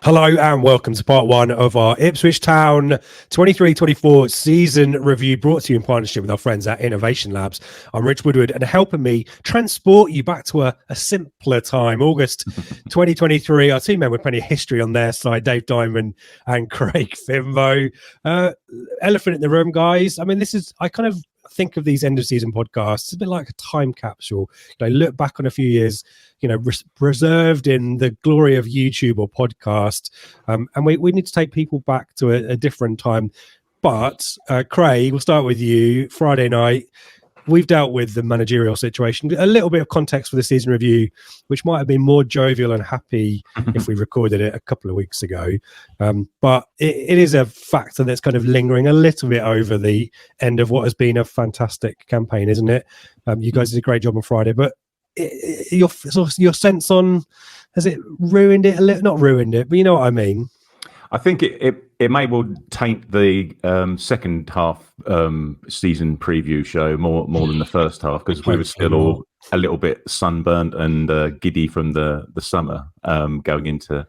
Hello and welcome to part one of our Ipswich Town 23-24 season review, brought to you in partnership with our friends at Innovation Labs. I'm Rich Woodward, and helping me transport you back to a simpler time, August 2023. Our team men with plenty of history on their side, Dave Diamond and Craig Fimbo. Elephant in the room, guys. I mean, I kind of think of these end of season podcasts, it's a bit like a time capsule. Look back on a few years, preserved in the glory of YouTube or podcast. And we need to take people back to a different time. But Craig, we'll start with you. Friday night, we've dealt with the managerial situation. A little bit of context for the season review, which might have been more jovial and happy if we recorded it a couple of weeks ago. But it is a factor that's kind of lingering a little bit over the end of what has been a fantastic campaign, isn't it? You guys did a great job on Friday, but your sense on, has it ruined it a little? Not ruined it, but you know what I mean. I think it may well taint the second half season preview show more than the first half, because we were still all a little bit sunburnt and giddy from the summer, going into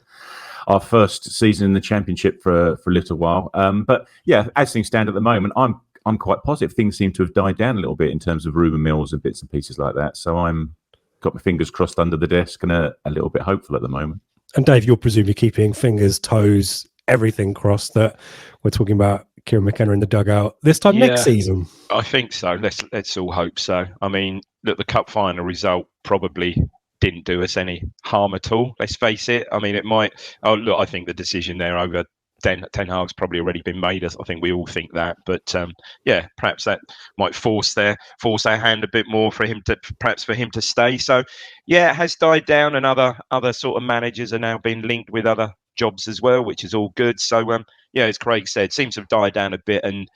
our first season in the Championship for a little while. But yeah, as things stand at the moment, I'm quite positive. Things seem to have died down a little bit in terms of rumour mills and bits and pieces like that. So I'm got my fingers crossed under the desk and a little bit hopeful at the moment. And Dave, you're presumably keeping fingers, toes, everything crossed that we're talking about Kieran McKenna in the dugout this time next season. I think so. Let's all hope so. I mean, look, the cup final result probably didn't do us any harm at all. Let's face it. I mean, it might. Oh, look, I think the decision there over Ten Hag's probably already been made. I think we all think that, but perhaps that might force their hand a bit more for him to stay. So yeah, it has died down, and other sort of managers are now being linked with other jobs as well, which is all good. So as Craig said, seems to have died down a bit. And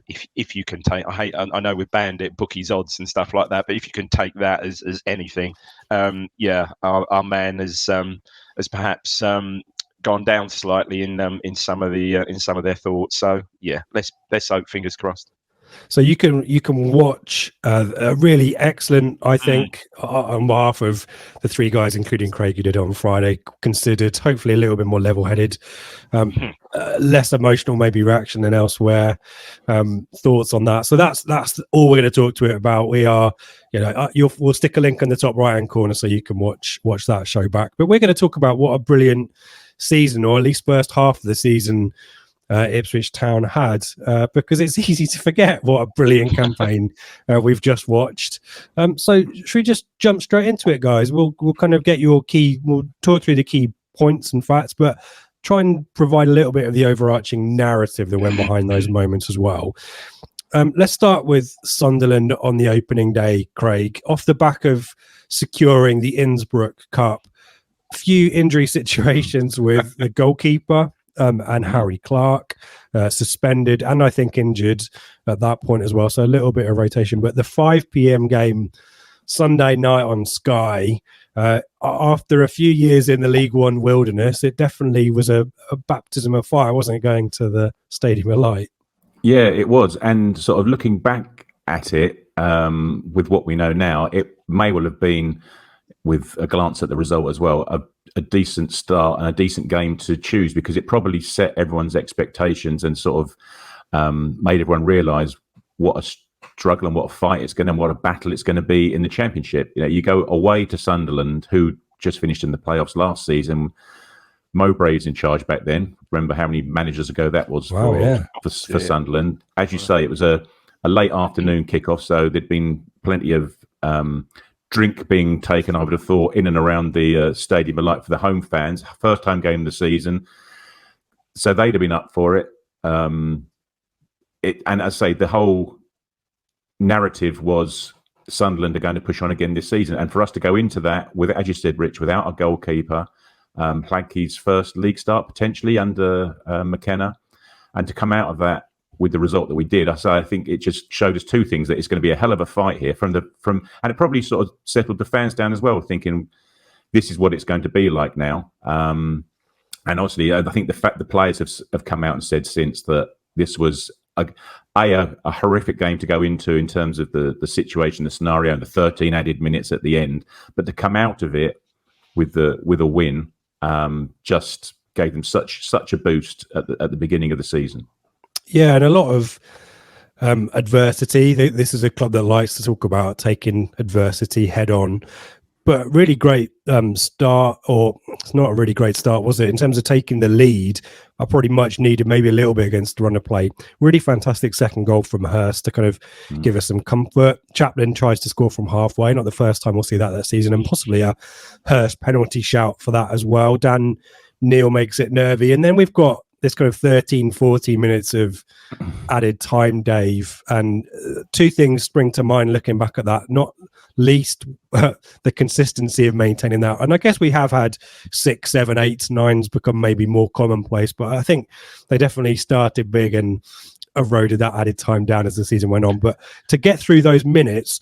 if you can take, I know we've banned it, bookies odds and stuff like that, but if you can take that as anything, our man has perhaps gone down slightly in some of their thoughts. So yeah, let's hope, fingers crossed. So you can watch a really excellent, I think, on behalf of the three guys, including Craig, who did it on Friday, considered, hopefully a little bit more level-headed, less emotional maybe reaction than elsewhere. Thoughts on that? So that's all we're going to talk to it about. We are, we'll stick a link in the top right-hand corner so you can watch that show back. But we're going to talk about what a brilliant season, or at least first half of the season, Ipswich Town had, because it's easy to forget what a brilliant campaign we've just watched. So should we just jump straight into it, guys? We'll kind of get we'll talk through the key points and facts, but try and provide a little bit of the overarching narrative that went behind those moments as well. Let's start with Sunderland on the opening day, Craig. Off the back of securing the Innsbruck Cup, few injury situations with the goalkeeper, and Harry Clark suspended and I think injured at that point as well. So a little bit of rotation. But the 5 p.m. game Sunday night on Sky, after a few years in the League One wilderness, it definitely was a baptism of fire, wasn't it, going to the Stadium of Light? Yeah, it was. And sort of looking back at it, with what we know now, it may well have been, with a glance at the result as well, a decent start and a decent game to choose, because it probably set everyone's expectations and sort of made everyone realise what a struggle and what a fight it's going to, and what a battle it's going to be in the Championship. You go away to Sunderland, who just finished in the playoffs last season. Mowbray's in charge back then. Remember how many managers ago that was for Sunderland. As you say, it was a late afternoon kickoff, so there'd been plenty of drink being taken, I would have thought, in and around the Stadium of Light for the home fans. First home game of the season, so they'd have been up for it. And as I say, the whole narrative was Sunderland are going to push on again this season, and for us to go into that with, as you said, Rich, without a goalkeeper, Plankey's first league start potentially under McKenna, and to come out of that with the result that we did, I think it just showed us two things: that it's going to be a hell of a fight here and it probably sort of settled the fans down as well, thinking this is what it's going to be like now. And obviously, I think the fact the players have come out and said since that this was a horrific game to go into in terms of the situation, the scenario, and the 13 added minutes at the end, but to come out of it with a win, just gave them such a boost at the beginning of the season. Yeah, and a lot of adversity. This is a club that likes to talk about taking adversity head on. But really great start, or it's not a really great start, was it? In terms of taking the lead, I probably much needed maybe a little bit against the run of play. Really fantastic second goal from Hurst to kind of give us some comfort. Chaplin tries to score from halfway, not the first time we'll see that season, and possibly a Hurst penalty shout for that as well. Dan Neil makes it nervy. And then we've got this kind of 13, 14 minutes of added time, Dave. And two things spring to mind looking back at that, not least the consistency of maintaining that. And I guess we have had 6, 7, 8, 9s become maybe more commonplace, but I think they definitely started big and eroded that added time down as the season went on. But to get through those minutes,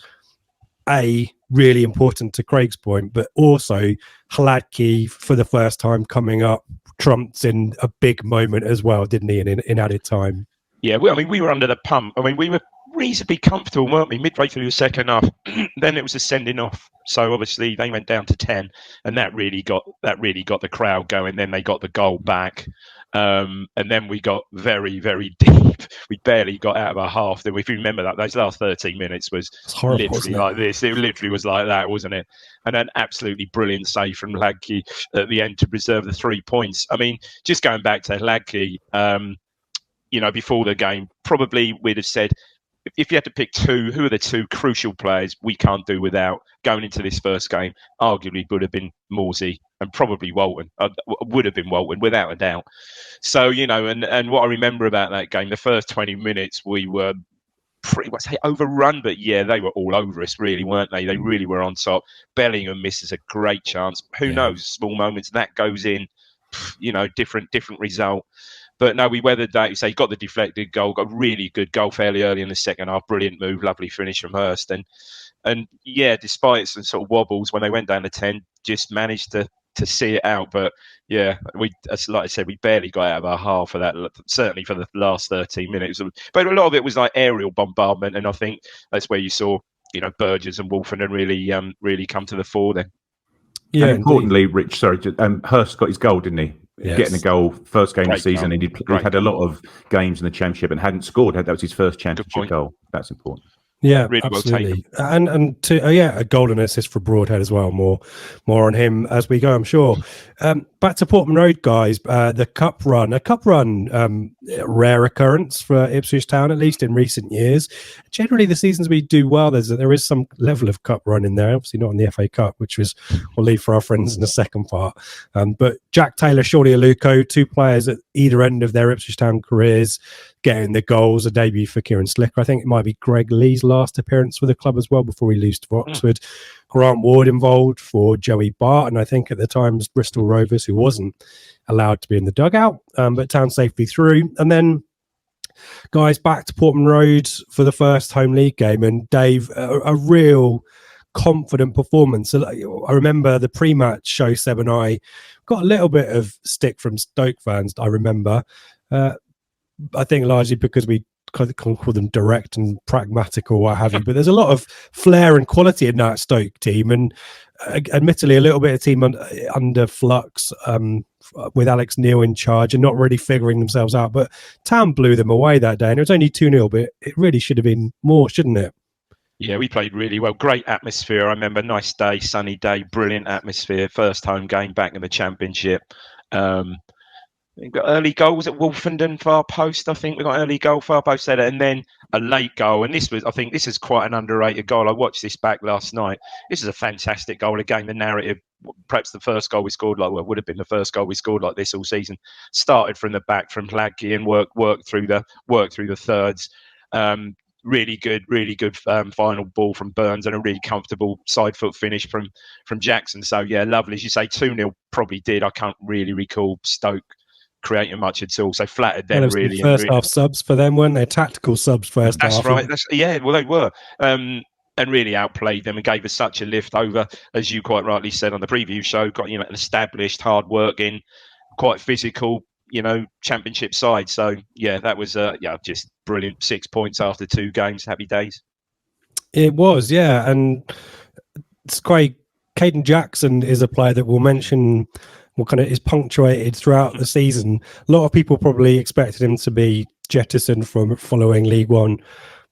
really important to Craig's point, but also Hladky for the first time coming up trumped in a big moment as well, didn't he, in added time? Yeah, we were under the pump. I mean, we were reasonably comfortable, weren't we, midway through the second half? Then it was a sending off. So obviously they went down to 10, and that really got the crowd going. Then they got the goal back. And then we got very, very deep. We barely got out of our half. If you remember that, those last 13 minutes was horrible, literally like this. It literally was like that, wasn't it? And an absolutely brilliant save from Hladky at the end to preserve the 3 points. I mean, just going back to Hladky, before the game, probably we'd have said, if you had to pick two, who are the two crucial players we can't do without going into this first game? Arguably would have been Morsey and probably Walton. Would have been Walton, without a doubt. So, and what I remember about that game, the first 20 minutes, we were pretty much overrun, but yeah, they were all over us, really, weren't they? They really were on top. Bellingham misses a great chance. Who knows? Small moments, that goes in, different result. But no, we weathered that. You say, got the deflected goal, got a really good goal fairly early in the second half. Brilliant move, lovely finish from Hurst. And yeah, despite some sort of wobbles when they went down to 10, just managed to see it out. But yeah, like I said, we barely got out of our half for that, certainly for the last 13 minutes. But a lot of it was like aerial bombardment. And I think that's where you saw, Burgess and Wolfenden really come to the fore then. Yeah, and importantly, Rich, Hurst got his goal, didn't he? Yes. Getting a goal, first game of the season. Goal. He'd had a lot of games in the Championship and hadn't scored. That was his first Championship goal. That's important. Yeah, really absolutely. Well and a goal and assist for Broadhead as well. More on him as we go, I'm sure. Back to Portman Road, guys. The cup run, rare occurrence for Ipswich Town, at least in recent years. Generally, the seasons we do well, there is some level of cup run in there. Obviously, not in the FA Cup, which we'll leave for our friends in the second part. But Jack Taylor, Shawnee Aluko, two players at either end of their Ipswich Town careers, getting the goals. A debut for Kieran Slicker. I think it might be Greg Lee's last appearance with the club as well before he leaves to Oxford. Grant Ward involved for Joey Barton, I think at the time Bristol Rovers, who wasn't allowed to be in the dugout, but Town safely through. And then, guys, back to Portman Road for the first home league game. And Dave, a real confident performance. I remember the pre-match show, Seb and I got a little bit of stick from Stoke fans, I remember. I think largely because we can't call them direct and pragmatic or what have you, but there's a lot of flair and quality in that Stoke team, and admittedly a little bit of team under flux with Alex Neil in charge and not really figuring themselves out. But Town blew them away that day, and it was only 2-0, but it really should have been more, shouldn't it? Yeah, we played really well. Great atmosphere. I remember, nice day, sunny day, brilliant atmosphere. First home game back in the Championship. We got early goals at Wolfenden, far post. I think we got early goal, far post there, and then a late goal. And this is quite an underrated goal. I watched this back last night. This is a fantastic goal. Again, the narrative, perhaps the first goal we scored would have been the first goal we scored like this all season. Started from the back from Hladky and worked through the thirds. Really good final ball from Burns and a really comfortable side foot finish from Jackson. So yeah, lovely. As you say, 2-0 probably did. I can't really recall Stoke creating much at all, so flattered them really. First half subs for them, weren't they? Tactical subs first half. That's right. Well, they were, and really outplayed them and gave us such a lift over, as you quite rightly said on the preview show. Got an established, hard working, quite physical, Championship side. So yeah, that was just brilliant. 6 points after 2 games. Happy days. It was, yeah, and Craig Caden Jackson is a player that we'll mention. What kind of is punctuated throughout the season. A lot of people probably expected him to be jettisoned from following League One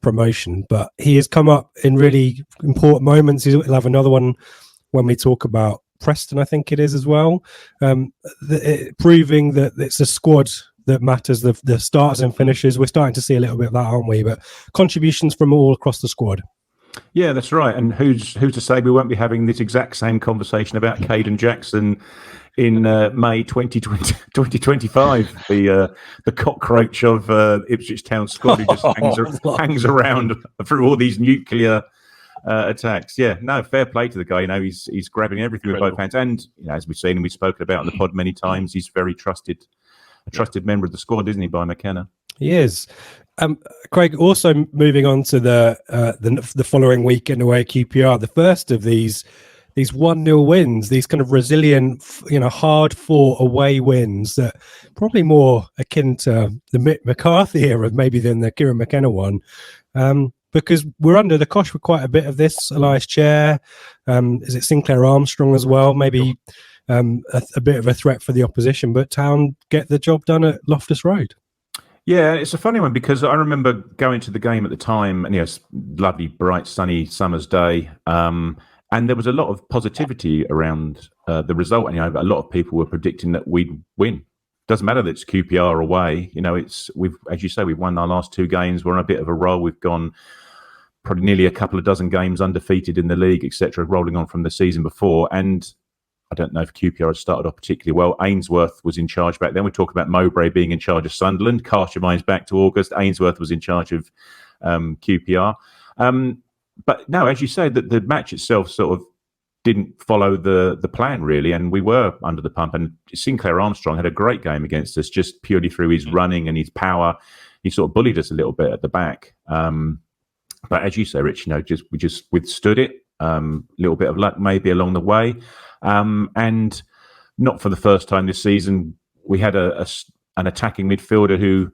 promotion, but he has come up in really important moments. He'll have another one when we talk about Preston, I think it is as well, proving that it's a squad that matters, the starters and finishers. We're starting to see a little bit of that, aren't we? But contributions from all across the squad. Yeah, that's right. And who's to say we won't be having this exact same conversation about Caden Jackson in May 2025, the cockroach of Ipswich Town squad who just hangs around through all these nuclear attacks. Yeah, no, fair play to the guy. He's grabbing everything with both hands, and as we've seen and we've spoken about on the pod many times, he's a trusted member of the squad, isn't he, by McKenna? He is. Craig, also moving on to the following weekend away at QPR, the first of these 1-0 wins, these kind of resilient, hard-fought away wins that probably more akin to the Mick McCarthy era maybe than the Kieran McKenna one, because we're under the cosh with quite a bit of this. Elias Chair, is it Sinclair Armstrong as well? Maybe a bit of a threat for the opposition, but Town get the job done at Loftus Road. Yeah, it's a funny one because I remember going to the game at the time, and it's lovely, bright, sunny summer's day. And there was a lot of positivity around the result. And a lot of people were predicting that we'd win. Doesn't matter that it's QPR away. We've, as you say, we've won our last 2 games. We're on a bit of a roll. We've gone probably nearly a couple of dozen games undefeated in the league, etc., rolling on from the season before. And I don't know if QPR had started off particularly well. Ainsworth was in charge back then. We talk about Mowbray being in charge of Sunderland. Carshavine's back to August. Ainsworth was in charge of QPR. But no, as you say, that the match itself sort of didn't follow the plan really, and we were under the pump. And Sinclair Armstrong had a great game against us, just purely through his running and his power. He sort of bullied us a little bit at the back. But as you say, Rich, we just withstood it. A little bit of luck maybe along the way. And not for the first time this season, we had an attacking midfielder who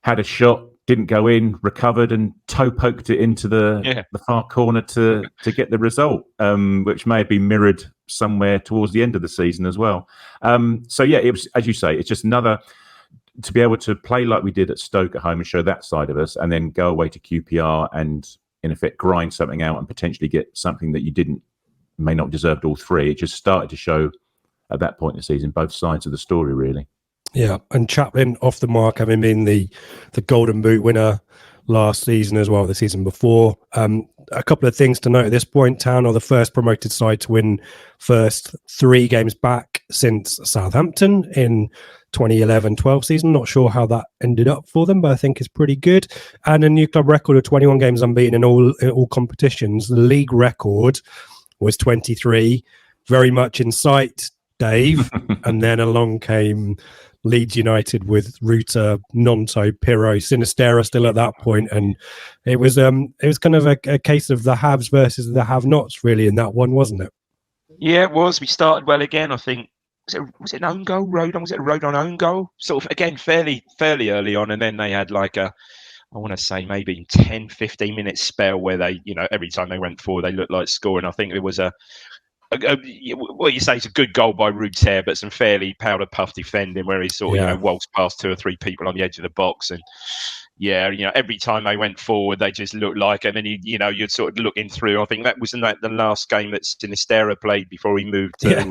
had a shot, didn't go in, recovered, and toe poked it into the far corner to get the result, which may have been mirrored somewhere towards the end of the season as well. So yeah, it was, as you say, it's just another to be able to play like we did at Stoke at home and show that side of us, and then go away to QPR and in effect grind something out and potentially get something that you may not deserved all 3. It just started to show at that point in the season both sides of the story really. Yeah, and Chaplin off the mark, having been the Golden Boot winner last season as well, the season before. A couple of things to note at this point. Town are the first promoted side to win first 3 games back since Southampton in 2011-12 season. Not sure how that ended up for them, but I think it's pretty good. And a new club record of 21 games unbeaten in all competitions. The league record was 23, very much in sight, Dave. And then along came Leeds United with Ruta, Nonto, Pirro, Sinistera still at that point, and it was kind of a case of the haves versus the have-nots really in that one, wasn't it? Yeah, it was. We started well again. I think was it an own goal? Was it a Rodon own goal? Sort of again fairly early on, and then they had like I want to say maybe 10, 15 minute spell where they, every time they went forward, they looked like scoring. I think it was what you say is a good goal by Ruter, but some fairly powder puff defending where he sort of, waltzed past 2 or 3 people on the edge of the box. And every time they went forward, they just looked like, and then you'd sort of looking through. I think that was the last game that Sinistera played before he moved to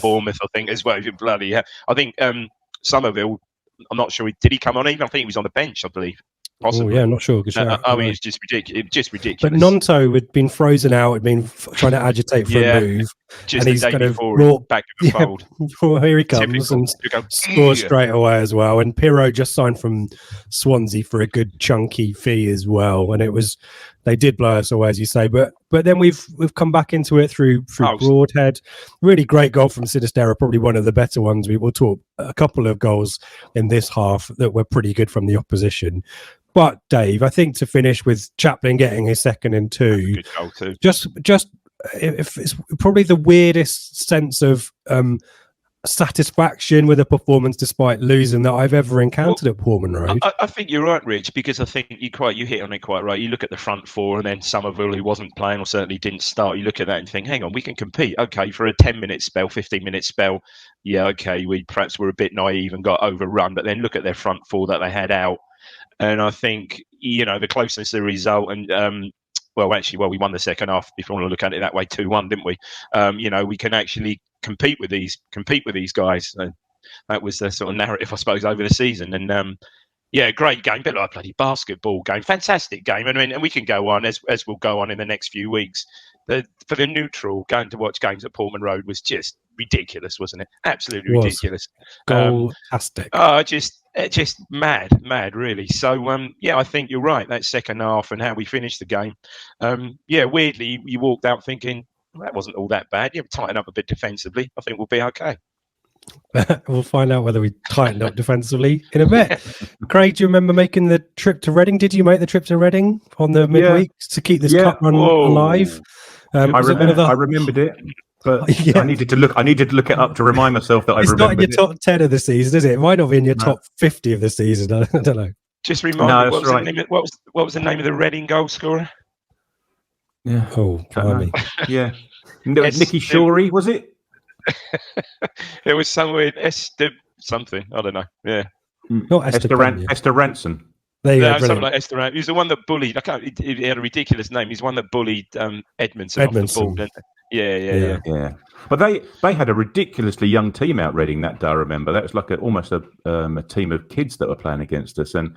Bournemouth, I think, as well. Bloody hell. I think Somerville, I'm not sure, did he come on even? I think he was on the bench, I believe. Possibly. Oh, yeah, not sure. I mean, it's just ridiculous. But Nonto had been frozen out, had been trying to agitate for a move. Just and he's kind of brought back in the fold. Well, here he comes and scores straight away as well. And Pirro just signed from Swansea for a good chunky fee as well. And they did blow us away, as you say. But then we've come back into it through Broadhead. Really great goal from Sinistera, probably one of the better ones. We will talk a couple of goals in this half that were pretty good from the opposition. But Dave, I think to finish with Chaplin getting his second and 2, good goal too. Just if it's probably the weirdest sense of satisfaction with a performance despite losing that I've ever encountered at Portman Road. I think you're right, Rich, because I think you hit on it quite right. You look at the front four, and then Somerville, who wasn't playing or certainly didn't start, you look at that and think, hang on, we can compete. Okay, for a 10-minute spell, 15-minute spell, yeah, okay, we perhaps were a bit naive and got overrun, but then look at their front four that they had out. And I think, the closeness to the result, and we won the second half, if you want to look at it that way, 2-1, didn't we? We can actually compete with these guys. That was the sort of narrative, I suppose, over the season. And great game, bit like a bloody basketball game, fantastic game. And we can go on as we'll go on in the next few weeks. For the neutral, going to watch games at Portman Road was just ridiculous, wasn't it? Absolutely ridiculous. Goal-tastic. Just mad, really. So, I think you're right. That second half and how we finished the game. Weirdly, you walked out thinking, that wasn't all that bad. Tighten up a bit defensively. I think we'll be okay. We'll find out whether we tightened up defensively in a bit. Craig, do you remember making the trip to Reading? Did you make the trip to Reading on the midweek to keep this cup run alive? I remembered it, but I needed to look it up to remind myself that I remembered it. It's not in your top 10 of the season, is it? It might not be in your top 50 of the season. I don't know. Just remind me, what was the name of the Reading goal scorer? Yeah. Oh, blimey. Yeah. Nicky Shorey, was it? It was somewhere something. I don't know. Yeah. Not Esther Ranson. There you go. Something like Esther Ranson. He's the one that bullied. He had a ridiculous name. He's the one that bullied Edmondson off the ball. Yeah. But they had a ridiculously young team out Reading that day. I remember that was like almost a team of kids that were playing against us, and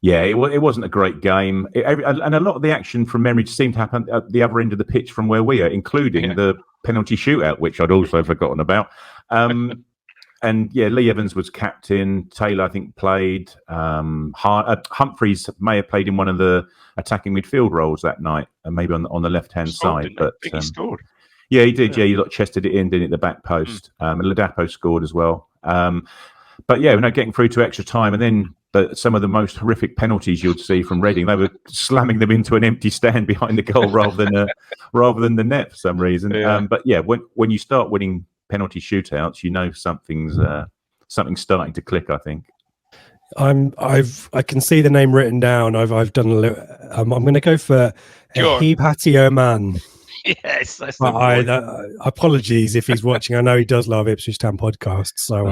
it wasn't a great game. And a lot of the action from memory seemed to happen at the other end of the pitch from where we are, including the penalty shootout, which I'd also forgotten about. And Lee Evans was captain. Taylor, I think, played. Humphreys may have played in one of the attacking midfield roles that night, and maybe on the left-hand side. But he scored. Yeah, he did. Yeah, he chested it in, didn't it, the back post. And Ladapo scored as well. But getting through to extra time, and then some of the most horrific penalties you'd see from Reading, they were slamming them into an empty stand behind the goal rather than the net for some reason. Yeah. When you start winning penalty shootouts, something's starting to click, I think. I can see the name written down. I've done a little. I'm going to go for Hibati Oman. Yes, that's the apologies if he's watching. I know he does love Ipswich Town podcasts, so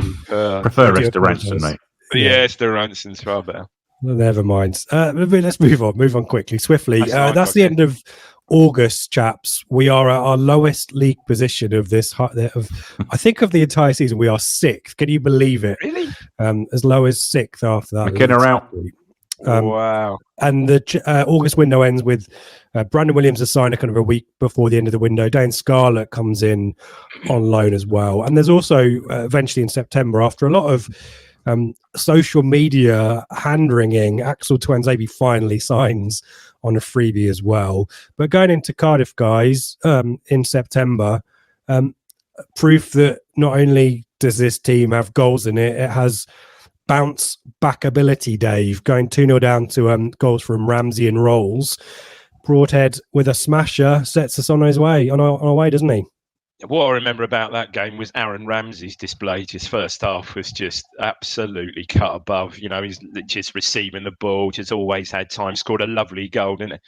prefer Esther Ranson, mate. Esther Ranson's far better. Never mind. Let's move on quickly, swiftly. That's the end of August, chaps. We are at our lowest league position of this. I think of the entire season, we are sixth. Can you believe it? Really? As low as sixth after that. McKenna out. Wow. And the August window ends with Brandon Williams has signed a kind of a week before the end of the window. Dane Scarlett comes in on loan as well. And there's also eventually in September, after a lot of social media hand-wringing, Axel Tuanzebe finally signs on a freebie as well. But going into Cardiff, guys, in September, proof that not only does this team have goals in it, it has bounce back ability, Dave, going 2-0 down to goals from Ramsey and Rolls. Broadhead with a smasher sets us on our way, doesn't he? What I remember about that game was Aaron Ramsey's display. His first half was just absolutely cut above. He's just receiving the ball, just always had time, scored a lovely goal, didn't it?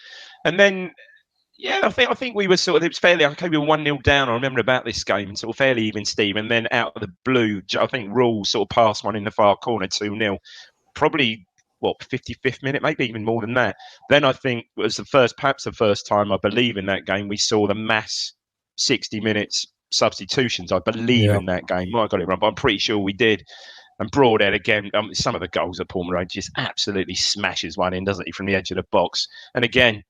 And then, I think we were it was fairly okay. We were 1-0 down. I remember about this game, sort of fairly even Steve. And then out of the blue, I think Rule sort of passed one in the far corner, 2-0. Probably 55th minute, maybe even more than that. Then I think it was perhaps the first time I believe in that game we saw the mass 60 minutes substitutions, I believe, in that game. I got it wrong, but I'm pretty sure we did. And Broadhead again, some of the goals at Portman Road just absolutely smashes one in, doesn't he, from the edge of the box. And again,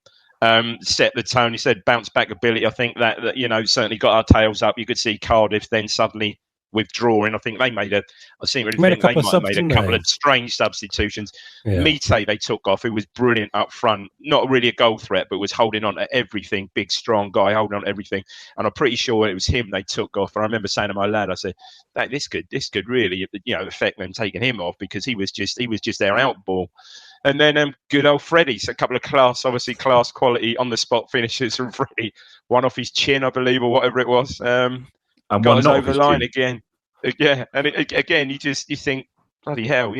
set the tone. He said bounce back ability. I think that certainly got our tails up. You could see Cardiff then suddenly withdrawing. I think they made a couple of strange substitutions. Mite they took off, who was brilliant up front, not really a goal threat, but was holding on to everything. Big strong guy holding on to everything, and I'm pretty sure it was him they took off. And I remember saying to my lad, I said, this could really affect them taking him off, because he was just their outball. And then good old Freddie, so a couple of class quality on the spot finishes from Freddie, one off his chin, I believe, or whatever it was. And got one us not over the line again. Yeah, and again, you think, bloody hell,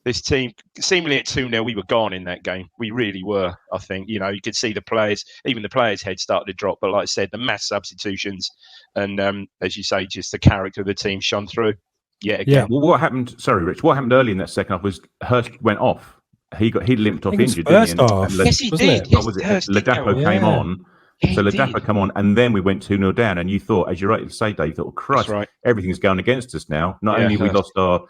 this team, seemingly at 2-0, we were gone in that game. We really were, I think. You could see the players, even the players' heads started to drop. But like I said, the mass substitutions and, as you say, just the character of the team shone through. Yeah, again. Yeah. Well, what happened? Sorry, Rich. What happened early in that second half was Hurst went off. He limped off injured, didn't he? Yes, he did. What was it? Ladapo came on. Yeah, so Ladapo come on, and then we went 2-0 down. And you thought, as you rightly say, Dave, you thought, Christ, everything's going against us now. Not only we lost our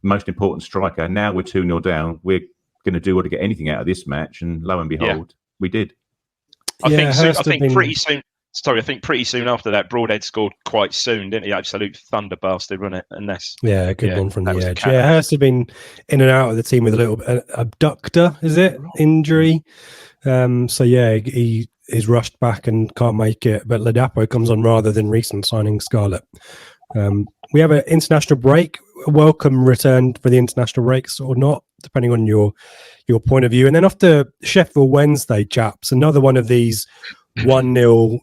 most important striker, now we're 2-0 down. We're going to do what to get anything out of this match, and lo and behold, we did. I think pretty soon. Sorry, I think pretty soon after that, Broadhead scored quite soon, didn't he? Absolute thunder bastard, wasn't it? And that's good one from the edge. Yeah, Hurst had been in and out of the team with a little abductor, is it? Injury. So yeah, he is rushed back and can't make it. But Ladapo comes on rather than recent signing Scarlett. We have an international break. A welcome return for the international breaks or not, depending on your point of view. And then after Sheffield Wednesday, chaps, another one of these 1-0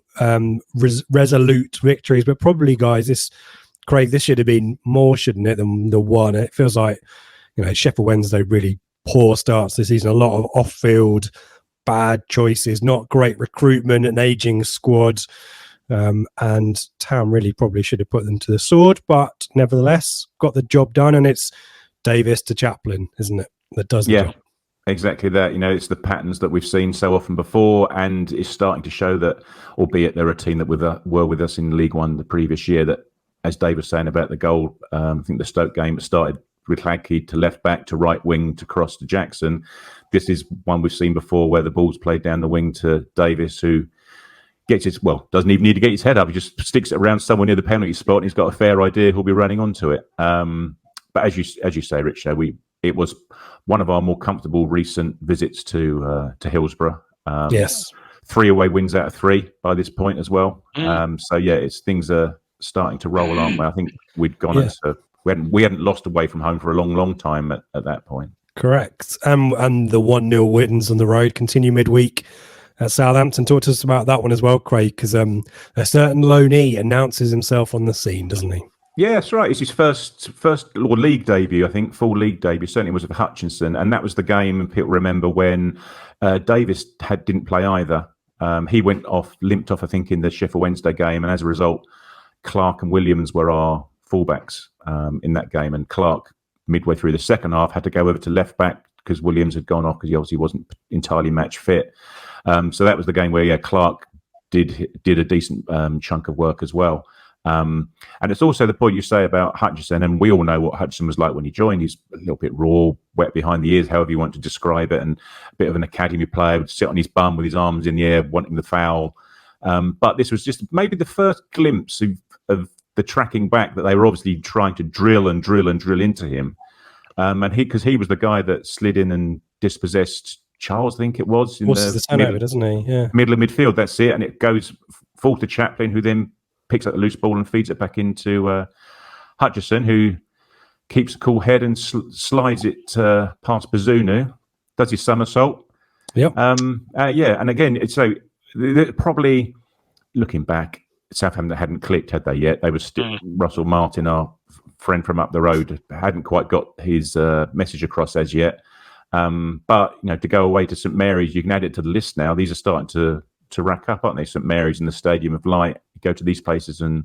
resolute victories. But probably, guys, this should have been more, shouldn't it, than the one? It feels like, Sheffield Wednesday really poor starts this season. A lot of off-field bad choices, not great recruitment, an aging squad. And Town really probably should have put them to the sword, but nevertheless got the job done. And it's Davis to Chaplin, isn't it, that does the job? Exactly that. It's the patterns that we've seen so often before, and it's starting to show that, albeit they're a team that were with us in League One the previous year, that, as Dave was saying about the goal, I think the Stoke game started with Hladky to left back to right wing to cross to Jackson. This is one we've seen before where the ball's played down the wing to Davis, who doesn't even need to get his head up. He just sticks it around somewhere near the penalty spot, and he's got a fair idea who'll be running onto it. But as you say, Rich, it was one of our more comfortable recent visits to Hillsborough. Yes, 3 away wins out of 3 by this point as well. So yeah, things are starting to roll, aren't we? I think we'd gone we hadn't lost away from home for a long time at that point. Correct. And the 1-0 wins on the road continue midweek at Southampton. Talk to us about that one as well, Craig, because a certain loanee announces himself on the scene, doesn't he? Yeah, that's right. It's his first league debut, I think, full league debut. Certainly was with Hutchinson, and that was the game. And people remember when Davis didn't play either. He went off, limped off, I think, in the Sheffield Wednesday game, and as a result, Clark and Williams were our fullbacks in that game. And Clark, midway through the second half, had to go over to left back because Williams had gone off because he obviously wasn't entirely match fit. So that was the game where Clark did a decent chunk of work as well. And it's also the point you say about Hutchinson, and we all know what Hutchinson was like when he joined. He's a little bit raw, wet behind the ears, however you want to describe it, and a bit of an academy player, would sit on his bum with his arms in the air wanting the foul. But this was just maybe the first glimpse of the tracking back that they were obviously trying to drill into him. And because he was the guy that slid in and dispossessed Charles, I think it was. The turnover, doesn't he? Yeah. Middle of midfield, that's it. And it goes full to Chaplin, who then picks up the loose ball and feeds it back into Hutchison, who keeps a cool head and slides it past Bazunu, does his somersault. Yep. And again, so probably looking back, Southampton hadn't clicked, had they yet? They were still Russell Martin, our friend from up the road, hadn't quite got his message across as yet. But to go away to St Mary's, you can add it to the list now. These are starting to rack up, aren't they? St Mary's and the Stadium of Light. You go to these places and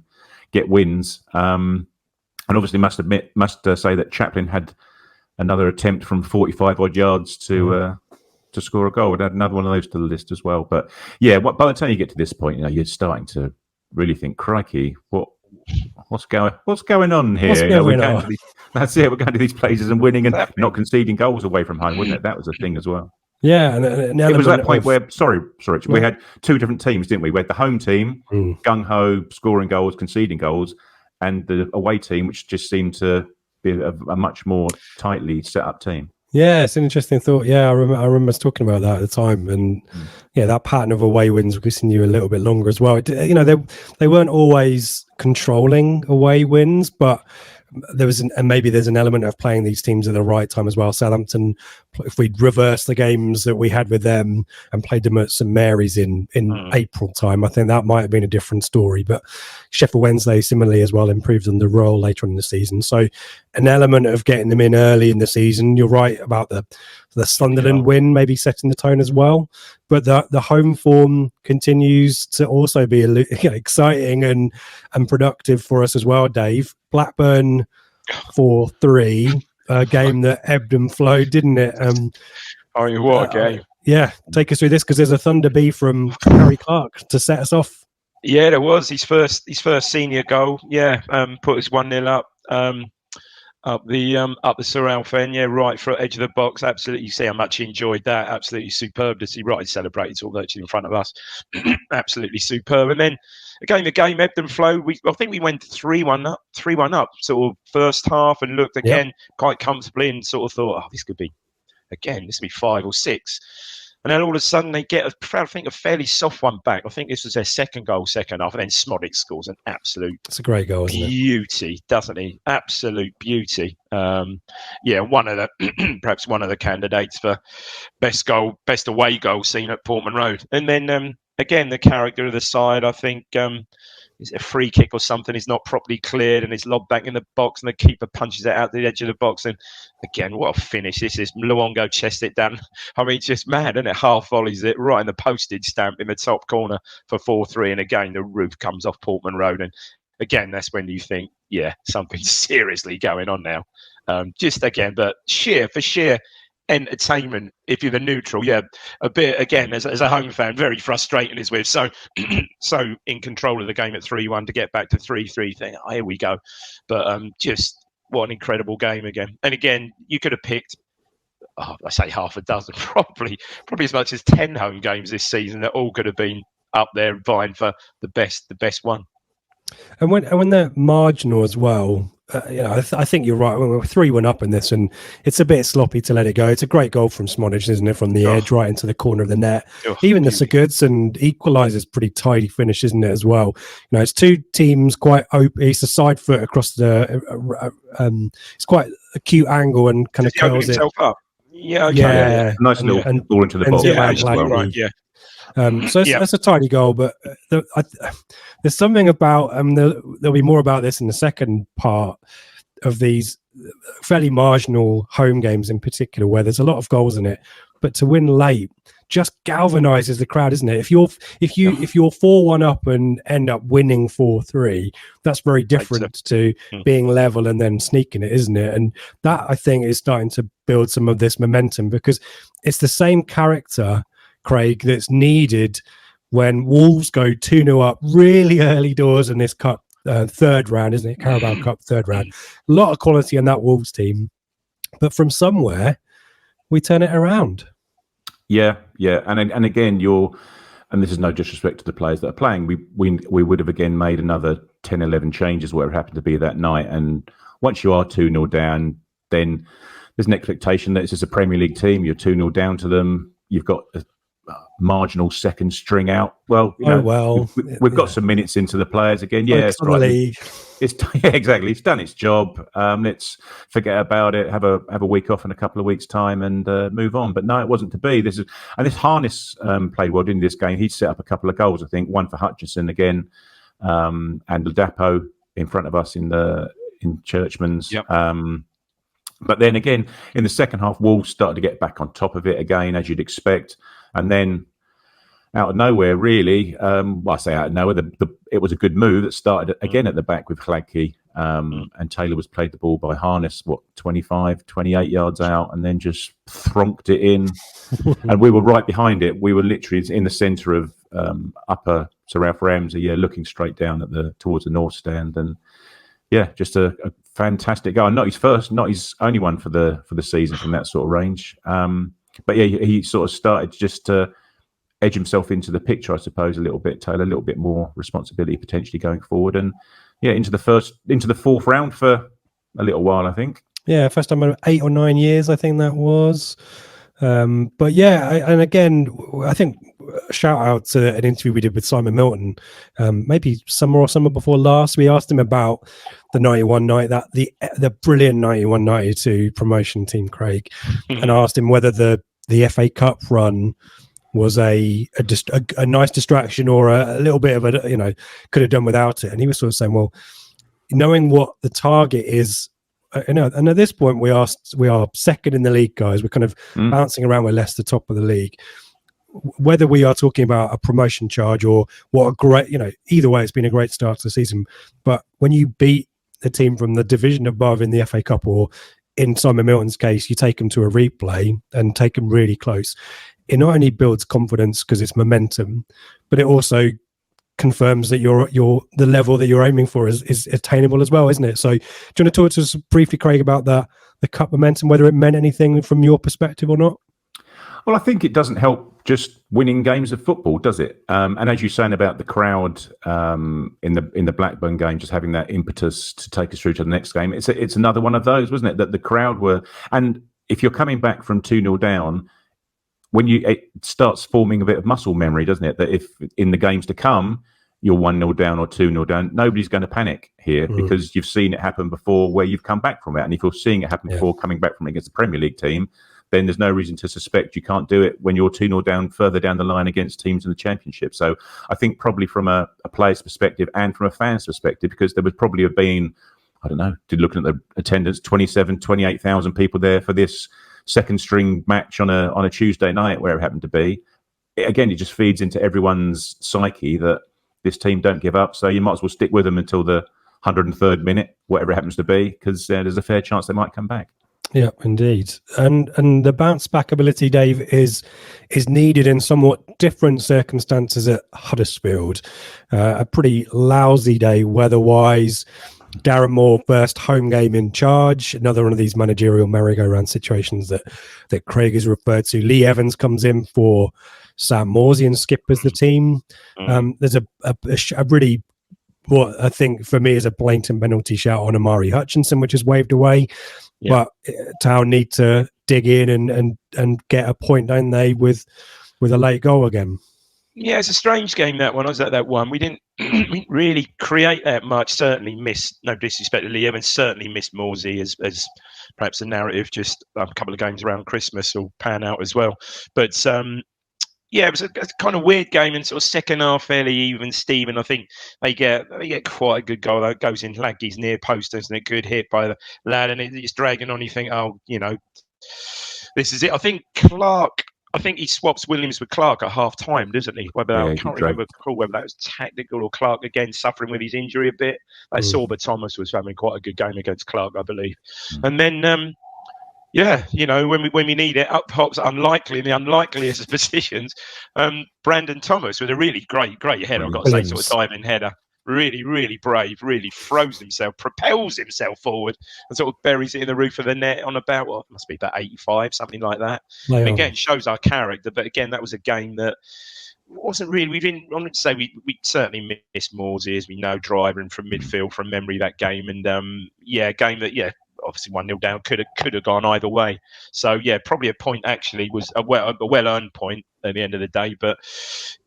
get wins. And obviously must say that Chaplin had another attempt from 45 odd yards to score a goal. We'd add another one of those to the list as well. But yeah, by the time you get to this point, you're starting to really think, crikey, what's going on here? That's it. We're going to these places and winning and not conceding goals away from home, wouldn't it? That was the thing as well. Yeah, and it was that point where, sorry, we had 2 different teams, didn't we? We had the home team, gung-ho, scoring goals, conceding goals, and the away team, which just seemed to be a much more tightly set up team. Yeah, it's an interesting thought. Yeah, I remember us talking about that at the time, and that pattern of away wins continue a little bit longer as well. They weren't always controlling away wins, but and maybe there's an element of playing these teams at the right time as well. Southampton, if we'd reversed the games that we had with them and played them at St Mary's in April time, I think that might have been a different story. But Sheffield Wednesday similarly as well improved on the role later on in the season. So an element of getting them in early in the season. You're right about the Sunderland win maybe setting the tone as well. But the home form continues to also be exciting and productive for us as well, Dave. Blackburn 4-3, a game that ebbed and flowed, didn't it? What a game. Yeah, take us through this, because there's a Thunder B from Harry Clark to set us off. Yeah, there was his first senior goal. Yeah, put us 1-0 up. Up the Sir Alf end, yeah, right for edge of the box. Absolutely, you see how much he enjoyed that. Absolutely superb to see. Right, he celebrated all virtually in front of us. Absolutely superb. And then again, the game ebbed and flowed. I think we went 3-1 up, sort of first half, and looked again quite comfortably, and sort of thought, this could be 5 or 6. And then all of a sudden they get a fairly soft one back. I think this was their second goal, second half, and then Smodic scores an absolute. It's a great goal, isn't it? Beauty, doesn't he? Absolute beauty. One of the perhaps one of the candidates for best away goal seen at Portman Road. And then again, the character of the side, I think. Is it a free kick or something? Is not properly cleared and it's lobbed back in the box, and the keeper punches it out to the edge of the box. And again, what a finish this is! Luongo chests it down. I mean, it's just mad, isn't it? Half volleys it right in the postage stamp in the top corner for 4-3. And again, the roof comes off Portman Road. And again, that's when you think, something's seriously going on now. Just again, but sheer entertainment. If you're the neutral, a bit again as a home fan, very frustrating is with so in control of the game at 3-1 to get back to 3-3. Think, here we go, but just what an incredible game again. And again, you could have picked, I say half a dozen, probably as much as 10 home games this season that all could have been up there vying for the best one. And when they're marginal as well, I think you're right. We're 3-1 up in this, and it's a bit sloppy to let it go. It's a great goal from Smodic, isn't it? From the edge right into the corner of the net. Even the Sigurdsson equalises, pretty tidy finish, isn't it? As well, it's two teams quite open. It's a side foot across the. It's quite a cute angle and kind of curls it up. Nice little ball into the box. So that's a tiny goal, but there's something about there'll be more about this in the second part of these fairly marginal home games in particular, where there's a lot of goals in it, but to win late just galvanizes the crowd, isn't it? If you're 4-1 up and end up winning 4-3, that's very different to being level and then sneaking it, isn't it? And that, I think, is starting to build some of this momentum, because it's the same character, Craig, that's needed when Wolves go 2-0 up really early doors in this cup third round, isn't it? Carabao Cup third round. A lot of quality in that Wolves team, but from somewhere we turn it around. And again, and this is no disrespect to the players that are playing, we would have again made another 10-11 changes where it happened to be that night. And once you are 2-0 down, then there's an expectation that this is a Premier League team. You're 2-0 down to them. You've got a marginal second string out. Well, we've got some minutes into the players again. It's right. Exactly. It's done its job. Let's forget about it. Have a week off in a couple of weeks' time and move on. But no, it wasn't to be. This Harness played well in this game. He set up a couple of goals. I think one for Hutchinson again, and Ladapo in front of us in Churchman's. Yep. But then again, in the second half, Wolves started to get back on top of it again, as you'd expect. And then out of nowhere, really, I say out of nowhere, it was a good move that started again at the back with Hladky. And Taylor was played the ball by Harness, 25, 28 yards out, and then just thronked it in. And we were right behind it. We were literally in the centre of upper Sir Ralph Ramsey, looking straight down towards the north stand. And just a fantastic goal. Not his first, not his only one for the season from that sort of range. But he sort of started just to edge himself into the picture, I suppose, a little bit, Taylor, a little bit more responsibility potentially going forward. And into the fourth round for a little while, I think. Yeah, first time in 8 or 9 years, I think that was. And again, I think shout out to an interview we did with Simon Milton, maybe summer before last. We asked him about the 91 night, that the brilliant 91-92 promotion team, Craig, and asked him whether the FA Cup run was a nice distraction or a little bit of a, could have done without it. And he was sort of saying, well, knowing what the target is, and at this point we are second in the league, guys. We're kind of bouncing around with Leicester top of the league. Whether we are talking about a promotion charge or what a great, either way, it's been a great start to the season. But when you beat a team from the division above in the FA Cup, or in Simon Milton's case, you take them to a replay and take them really close, it not only builds confidence because it's momentum, but it also confirms that the level that you're aiming for is attainable as well, isn't it? So do you want to talk to us briefly, Craig, about the cup momentum, whether it meant anything from your perspective or not? Well, I think it doesn't help just winning games of football, does it? And as you're saying about the crowd in the Blackburn game, just having that impetus to take us through to the next game, it's another one of those, wasn't it? That the crowd were, and if you're coming back from 2-0 down, it starts forming a bit of muscle memory, doesn't it? That if in the games to come, you're 1-0 down or 2-0 down, nobody's going to panic here because you've seen it happen before where you've come back from it. And if you're seeing it happen before coming back from it against the Premier League team, then there's no reason to suspect you can't do it when you're 2-0 down further down the line against teams in the Championship. So I think probably from a player's perspective and from a fan's perspective, because there would probably have been, I don't know, looking at the attendance, 28,000 people there for this second string match on a Tuesday night, where it happened to be. Again, it just feeds into everyone's psyche that this team don't give up, so you might as well stick with them until the 103rd minute, whatever it happens to be, because there's a fair chance they might come back. Yeah, indeed. And the bounce back ability, Dave, is needed in somewhat different circumstances at Huddersfield. A pretty lousy day weather-wise. Darren Moore, first home game in charge. Another one of these managerial merry-go-round situations that Craig has referred to. Lee Evans comes in for Sam Morsey and skippers the team. There's a really, what I think for me is a blatant penalty shout on Amari Hutchinson, which is waved away. Yeah. But Town need to dig in and get a point, don't they, with a late goal again. Yeah, it's a strange game, that one. I was at that one. We didn't really create that much. Certainly missed, no disrespect to Lee Evans, certainly missed Morsey as perhaps the narrative just a couple of games around Christmas will pan out as well. But yeah, it was a kind of weird game, and sort of second half fairly even. Steven, I think they get quite a good goal that goes in Laggy's near post, isn't it? Good hit by the lad, and it's dragging on. You think, oh, this is it. I think Clark. I think he swaps Williams with Clark at half time, doesn't he? I can't remember whether that was tactical or Clark again suffering with his injury a bit. I saw, but Thomas was having quite a good game against Clark, I believe. And then, when we need it, up pops unlikely in the unlikeliest of positions. Brandon Thomas with a really great header. I've got to say, sort of diving header. Really, really brave, really throws himself, propels himself forward and sort of buries it in the roof of the net on about, must be about 85, something like that. And again, shows our character. But again, that was a game that wasn't really, I wouldn't say we certainly missed Morsey, as we know, driving from midfield from memory that game. And a game that, obviously 1-0 down could have gone either way. So probably a point actually was a well-earned point at the end of the day. But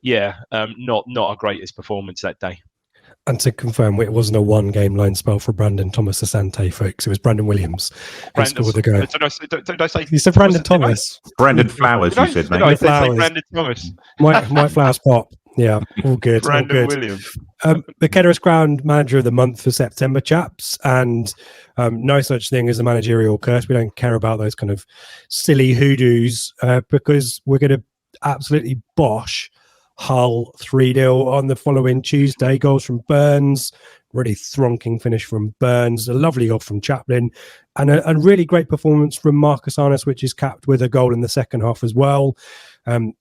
not our greatest performance that day. And to confirm, it wasn't a one-game loan spell for Brandon Thomas Asante, folks. It was Brandon Williams who scored the goal. Did I say? You said Brandon Thomas. Brandon Flowers, you said, mate. I say Brandon Thomas. My Flowers pop. Yeah, all good. Brandon all good. Williams. McKenna is crowned manager of the month for September, chaps. And no such thing as a managerial curse. We don't care about those kind of silly hoodoos because we're going to absolutely bosh Hull 3-0 on the following Tuesday. Goals from Burns, really thronking finish from Burns, a lovely goal from Chaplin, and a really great performance from Marcus Arnott, which is capped with a goal in the second half as well.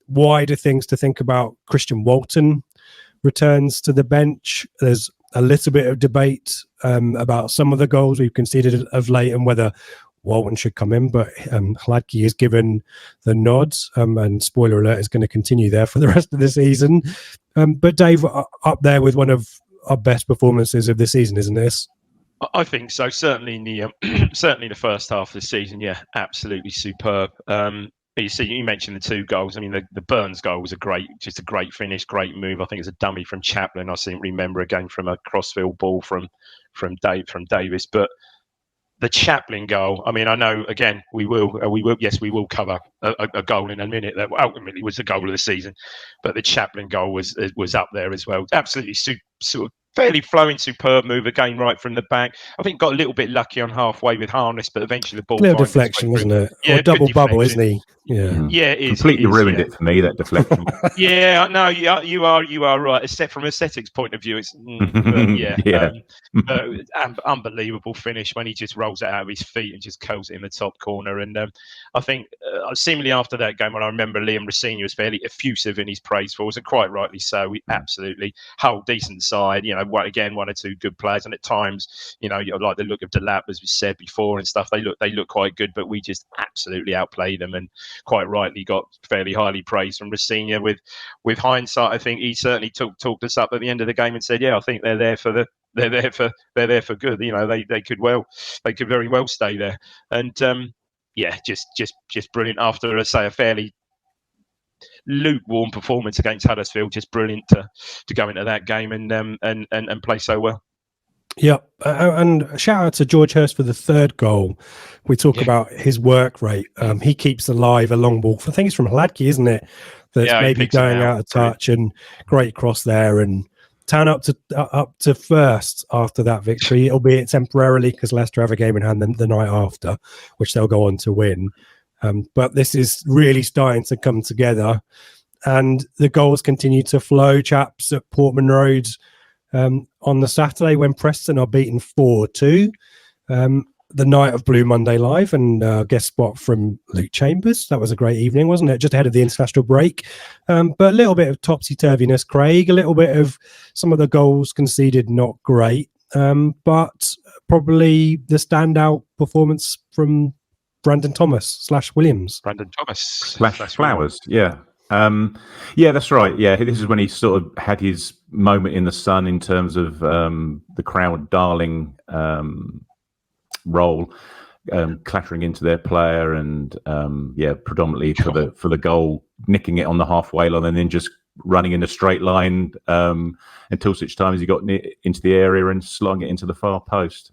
Wider things to think about. Christian Walton returns to the bench. There's a little bit of debate about some of the goals we've conceded of late and whether Walton should come in, but Hladky is given the nod, and spoiler alert, is going to continue there for the rest of the season. But Dave, up there with one of our best performances of the season, isn't this? I think so. Certainly in the certainly the first half of the season, absolutely superb. But you mentioned the 2 goals. I mean, the Burns goal was just a great finish, great move. I think it's a dummy from Chaplin. I seem to remember again from a crossfield ball from Davis. But the Chaplin goal, I mean, I know, again, we will cover a goal in a minute that ultimately was the goal of the season. But the Chaplin goal was up there as well. Absolutely sort of fairly flowing, superb move again, right from the back. I think got a little bit lucky on halfway with Harness, but eventually the ball. Little deflection, wasn't it? Yeah, or double bubble, isn't he? Yeah, yeah, it is. Completely ruined it for me, that deflection. Yeah, no, you are right. Except from aesthetics point of view, it's unbelievable finish when he just rolls it out of his feet and just curls it in the top corner. And I think seemingly after that game, when I remember Liam Rosenior was fairly effusive in his praise for us, and quite rightly so. We absolutely whole decent side. You know, one or two good players, and at times, you know, like the look of Delap, as we said before, and stuff. They look quite good, but we just absolutely outplayed them, and quite rightly got fairly highly praised from Rosenior. With hindsight, I think he certainly talked us up at the end of the game and said, "Yeah, I think they're there for good. You know, they could very well stay there." And just brilliant after a fairly lukewarm performance against Huddersfield. Just brilliant to go into that game and play so well. Yeah, and shout out to George Hurst for the 3rd goal. We talk about his work rate. He keeps alive a long ball. I think it's from Hladky, isn't it? That's maybe going out of touch, and great cross there. And Town up to first after that victory, albeit temporarily, because Leicester have a game in hand the night after, which they'll go on to win. But this is really starting to come together, and the goals continue to flow. Chaps at Portman Road on the Saturday when Preston are beaten 4-2. The night of Blue Monday Live, and guest spot from Luke Chambers. That was a great evening, wasn't it? Just ahead of the international break. But a little bit of topsy-turviness, Craig. A little bit of some of the goals conceded not great. But probably the standout performance from Brandon Thomas / Williams. Brandon Thomas / Flowers, yeah. Yeah, that's right. Yeah, this is when he sort of had his moment in the sun in terms of the crowd darling role, clattering into their player, and predominantly for the goal, nicking it on the halfway line and then just running in a straight line until such time as he got into the area and slung it into the far post.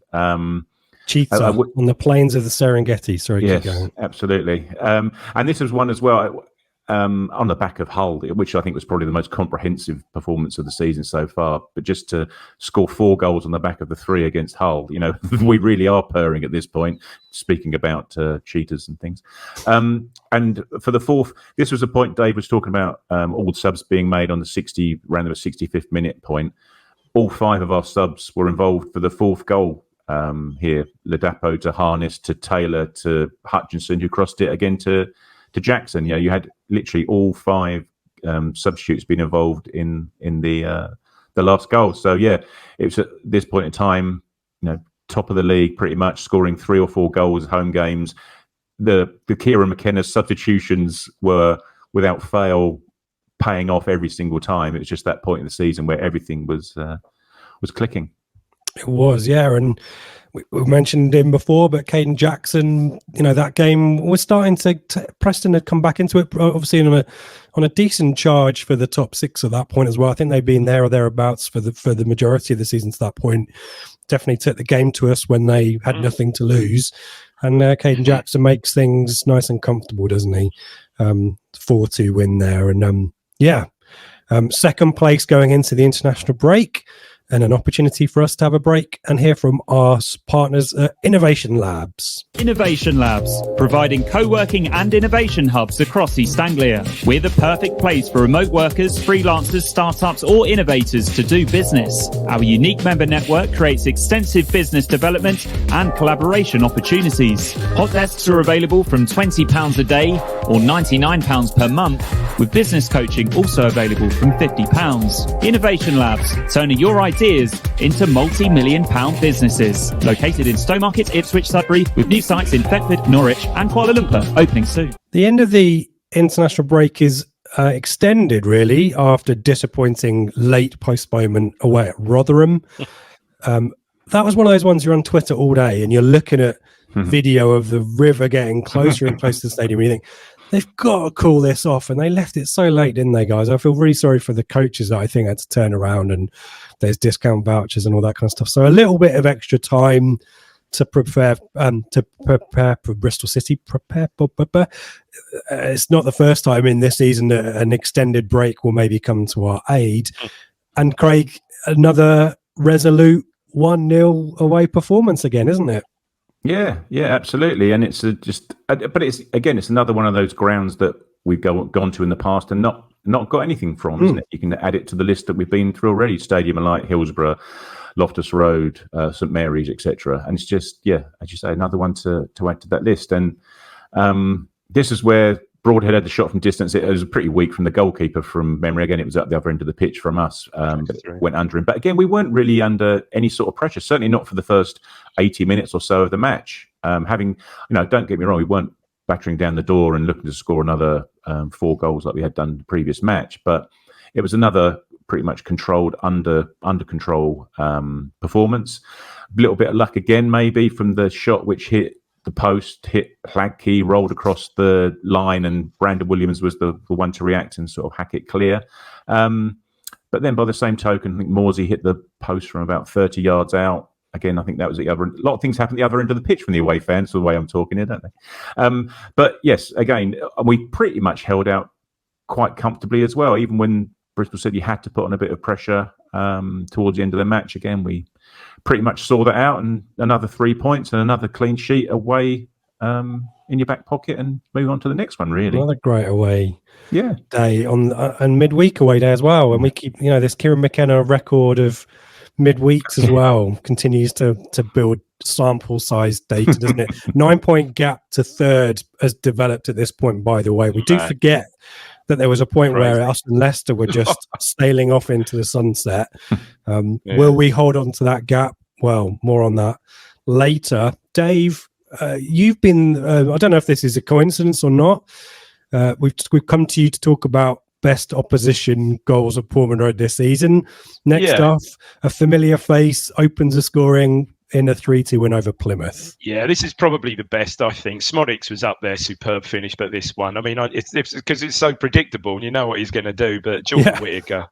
Cheetah on the plains of the Serengeti. Sorry, yes, keep going. Absolutely. And this was one as well. On the back of Hull, which I think was probably the most comprehensive performance of the season so far. But just to score 4 goals on the back of the 3 against Hull, you know, we really are purring at this point, speaking about cheetahs and things. And for the 4th, this was a point Dave was talking about, all subs being made on the around the 65th minute point. All 5 of our subs were involved for the 4th goal here. Ladapo to Harness to Taylor to Hutchinson, who crossed it again to Jackson. You had literally all 5 substitutes being involved in the last goal. So yeah, it was at this point in time, you know, top of the league pretty much, scoring 3 or 4 goals home games. The Kieran McKenna substitutions were without fail paying off every single time. It was just that point in the season where everything was clicking. It was, yeah, and we mentioned him before, but Caden Jackson, you know, that game was starting to Preston had come back into it, obviously on a decent charge for the top 6 at that point as well. I think they've been there or thereabouts for the majority of the season to that point. Definitely took the game to us when they had nothing to lose, and Caden Jackson makes things nice and comfortable, doesn't he? 4-2 win there, and second place going into the international break. And an opportunity for us to have a break and hear from our partners at Innovation Labs. Innovation Labs, providing co-working and innovation hubs across East Anglia. We're the perfect place for remote workers, freelancers, startups or innovators to do business. Our unique member network creates extensive business development and collaboration opportunities. Hot desks are available from £20 a day or £99 per month, with business coaching also available from £50. Innovation Labs, turning your ideas into multi-million-pound businesses. Located in Stowmarket, Ipswich, Sudbury, with new sites in Thetford, Norwich and Kuala Lumpur opening soon. The end of the international break is extended, really, after disappointing late postponement away at Rotherham. That was one of those ones you're on Twitter all day and you're looking at video of the river getting closer and closer to the stadium, and you think, they've got to call this off, and they left it so late, didn't they, guys? I feel really sorry for the coaches that I think had to turn around, and there's discount vouchers and all that kind of stuff. So a little bit of extra time to prepare for Bristol City. It's not the first time in this season that an extended break will maybe come to our aid. And Craig, another resolute 1-0 away performance again, isn't it? Yeah, absolutely. And it's but it's another one of those grounds that we've gone to in the past and not got anything from, isn't it? You can add it to the list that we've been through already: Stadium of Light, Hillsborough, Loftus Road, St Mary's, etc. And it's just, as you say, another one to add to that list. And this is where Broadhead had the shot from distance. It was pretty weak from the goalkeeper from memory. Again, it was at the other end of the pitch from us, but it went under him. But again, we weren't really under any sort of pressure, certainly not for the first 80 minutes or so of the match. Don't get me wrong, we weren't battering down the door and looking to score another 4 goals like we had done the previous match. But it was another pretty much controlled, under control performance. A little bit of luck again, maybe, from the shot which hit the post, hit Hladky, rolled across the line, and Brandon Williams was the one to react and sort of hack it clear. But then by the same token, I think Morsey hit the post from about 30 yards out. Again, I think that was the other. A lot of things happen at the other end of the pitch from the away fans, the way I'm talking here, don't they? But yes, again, we pretty much held out quite comfortably as well, even when Bristol City had to put on a bit of pressure towards the end of the match. Again, we pretty much saw that out, and another 3 points and another clean sheet away in your back pocket, and move on to the next one. Really, another great away day on and midweek away day as well. And we keep, this Kieran McKenna record of midweeks as well continues to build sample size data, doesn't it? 9-point gap to third has developed at this point. By the way, we do forget that there was a point where us and Leicester were just sailing off into the sunset. Will we hold on to that gap? Well, more on that later. Dave, you've been, I don't know if this is a coincidence or not. We've come to you to talk about best opposition goals at Portman Road this season. Next up, a familiar face opens the scoring in a 3-2 win over Plymouth. Yeah, this is probably the best, I think. Smodics was up there, superb finish, but this one, I mean, it's because it's so predictable and you know what he's going to do. But Jordan Whittaker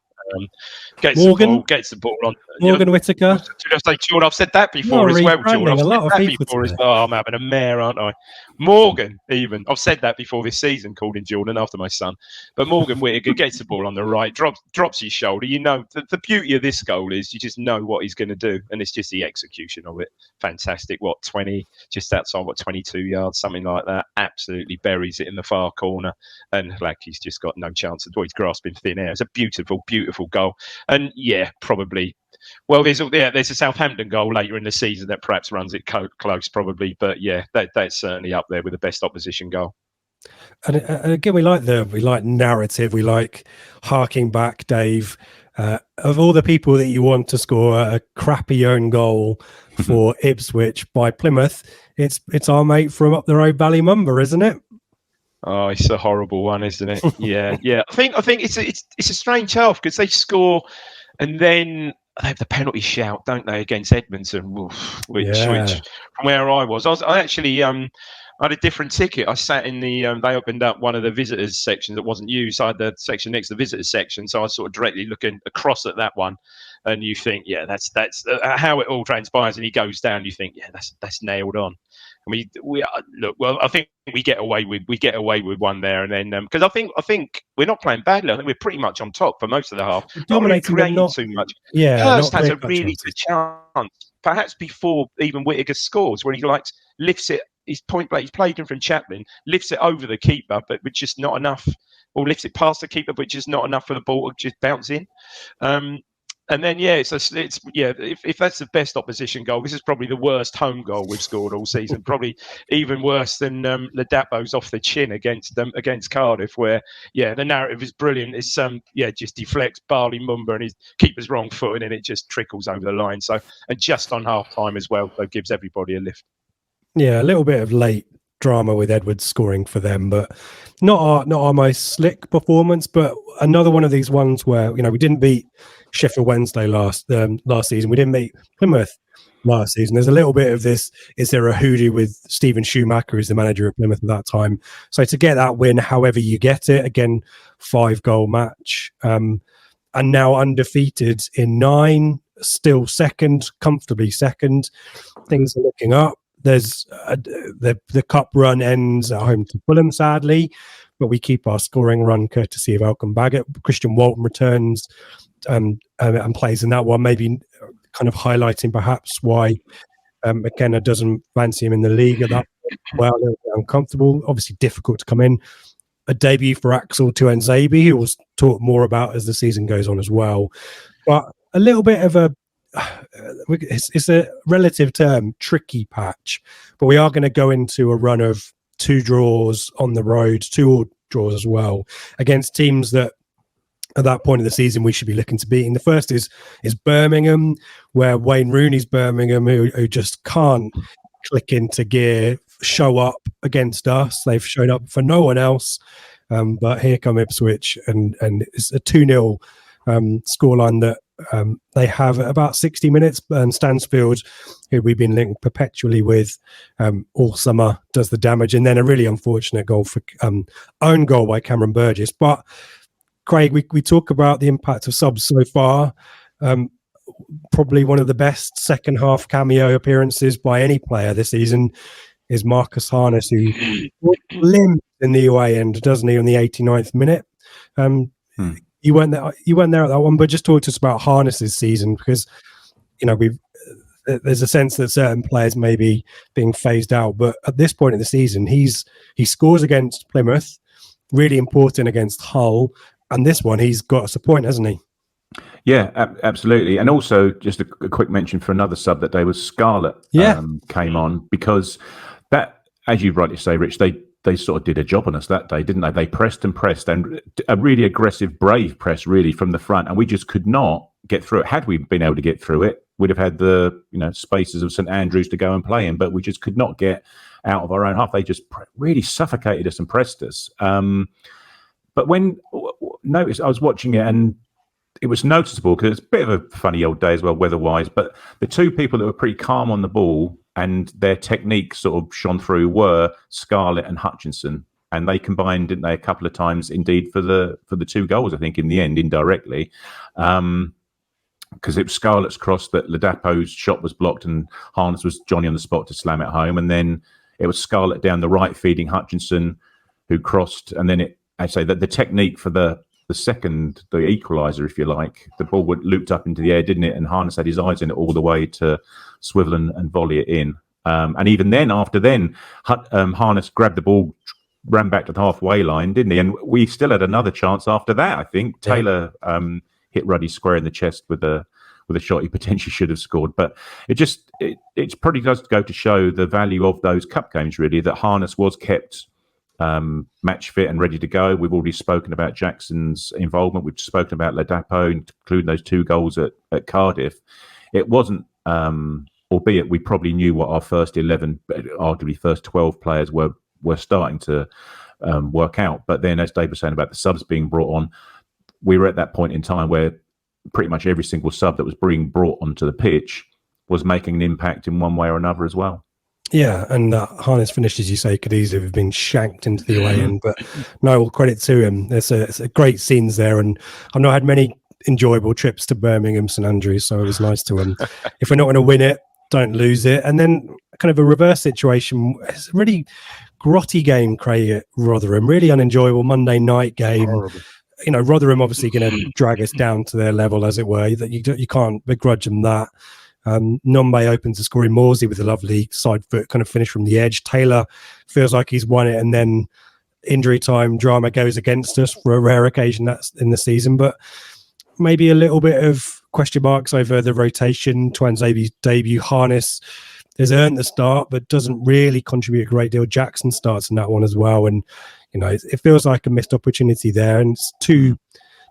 gets the ball on. Morgan Whittaker. I've said that before as well, Jordan. I'm having a mare, aren't I? Morgan, even. I've said that before this season, called him Jordan after my son. But Morgan Whittaker gets the ball on the right, drops his shoulder. You know, the beauty of this goal is you just know what he's going to do. And it's just the execution of it. Fantastic. 22 yards, something like that. Absolutely buries it in the far corner. And like he's just got no chance at all. He's grasping thin air. It's a beautiful, beautiful goal. And probably. Well, there's a Southampton goal later in the season that perhaps runs it close, probably. But that's certainly up there with the best opposition goal. And again, we like narrative. We like harking back, Dave. Of all the people that you want to score a crappy own goal for Ipswich by Plymouth, it's our mate from up the road, Ballymumba, isn't it? Oh, it's a horrible one, isn't it? Yeah. I think it's a strange half because they score and then they have the penalty shout, don't they, against Edmonton? Which from where I was, I actually I had a different ticket. I sat in the they opened up one of the visitors sections that wasn't used. So I had the section next to the visitors section, so I was sort of directly looking across at that one. And you think, that's how it all transpires. And he goes down. You think, that's nailed on. I mean, I think we get away with one there, and then because I think we're not playing badly. I think we're pretty much on top for most of the half. Dominating, not really too much. Hurst has a really good chance, perhaps before even Whittaker scores, where he lifts it. He's point blank. He's played in from Chaplin, lifts it over the keeper, but with just not enough, or lifts it past the keeper, but just not enough for the ball to just bounce in. And then if that's the best opposition goal, this is probably the worst home goal we've scored all season. Probably even worse than Ladapo's off the chin against Cardiff, where the narrative is brilliant. It's just deflects Ballymumba and his keeper's wrong foot, and it just trickles over the line. So, and just on half time as well, so gives everybody a lift. Yeah, a little bit of late drama with Edwards scoring for them, but not our most slick performance. But another one of these ones where we didn't beat Sheffield Wednesday last season. We didn't beat Plymouth. last season. There's a little bit of this, is there a hoodoo with Stephen Schumacher, who's the manager of Plymouth at that time. So to get that win, however you get it, again, 5-goal match, and now undefeated in 9, still second, comfortably second. Things are looking up. There's the cup run ends at home to Fulham, sadly, but we keep our scoring run courtesy of Elkan Baggett. Christian Walton returns and plays in that one, maybe kind of highlighting perhaps why McKenna doesn't fancy him in the league at that point. Well, a little bit uncomfortable, obviously difficult to come in. A debut for Axel Tuanzebe, who we'll talk more about as the season goes on as well. But a little bit of it's a relative term, tricky patch. But we are going to go into a run of 2 draws on the road, 2 draws as well, against teams that at that point of the season we should be looking to beat. And the first is Birmingham, where Wayne Rooney's Birmingham, who just can't click into gear, show up against us. They've shown up for no one else. But here come Ipswich, and it's a 2-0 scoreline that they have at about 60 minutes. And Stansfield, who we've been linked perpetually with all summer, does the damage. And then a really unfortunate goal for own goal by Cameron Burgess. But Craig, we talk about the impact of subs so far. Probably one of the best second half cameo appearances by any player this season is Marcus Harness, who limped in the away end, doesn't he, on the 89th minute? You weren't there at that one, but just talk to us about Harness's season, because there's a sense that certain players may be being phased out, but at this point in the season, he scores against Plymouth, really important against Hull, and this one he's got us a point, hasn't he? Yeah, absolutely. And also, just a quick mention for another sub that day was Scarlett. Came on, because that, as you rightly say, Rich, they sort of did a job on us that day, didn't they? They pressed and pressed, and a really aggressive, brave press, really, from the front, and we just could not get through it. Had we been able to get through it, we'd have had the spaces of St Andrews to go and play in, but we just could not get out of our own half. They just really suffocated us and pressed us. But when notice, I was watching it, and it was noticeable because it's a bit of a funny old day as well, weather-wise. But the 2 people that were pretty calm on the ball and their technique sort of shone through were Scarlett and Hutchinson, and they combined, didn't they, a couple of times indeed for the 2 goals, I think, in the end, indirectly, because it was Scarlett's cross that Ladapo's shot was blocked, and Harness was Johnny on the spot to slam it home, and then it was Scarlett down the right feeding Hutchinson, who crossed, and then I'd say that the technique for the second, the equaliser, if you like, the ball looped up into the air, didn't it? And Harness had his eyes in it all the way to swivel and volley it in. And even then, after then, Harness grabbed the ball, ran back to the halfway line, didn't he? And we still had another chance after that, I think. Yeah. Taylor hit Ruddy square in the chest with a shot he potentially should have scored. But it probably does go to show the value of those cup games, really, that Harness was kept match fit and ready to go. We've already spoken about Jackson's involvement. We've spoken about Ladapo, including those 2 goals at Cardiff. It wasn't, albeit we probably knew what our first 11, arguably first 12 players were starting to work out. But then, as Dave was saying about the subs being brought on, we were at that point in time where pretty much every single sub that was being brought onto the pitch was making an impact in one way or another as well. Yeah, and Harness finish, as you say, could easily have been shanked into the away end, but no, all credit to him. There's a great scenes there, and I've not had many enjoyable trips to Birmingham, St Andrews, so it was nice to if we're not going to win it, don't lose it. And then kind of a reverse situation. It's a really grotty game, Craig, at Rotherham. Really unenjoyable Monday night game. Horrible. Rotherham obviously going to drag us down to their level, as it were. That you can't begrudge them that. Nombe opens the scoring. Morsey with a lovely side foot kind of finish from the edge. Taylor feels like he's won it, and then injury time drama goes against us for a rare occasion that's in the season. But maybe a little bit of question marks over the rotation. Tuanzebe's debut. Harness has earned the start, but doesn't really contribute a great deal. Jackson starts in that one as well, and it feels like a missed opportunity there. And it's two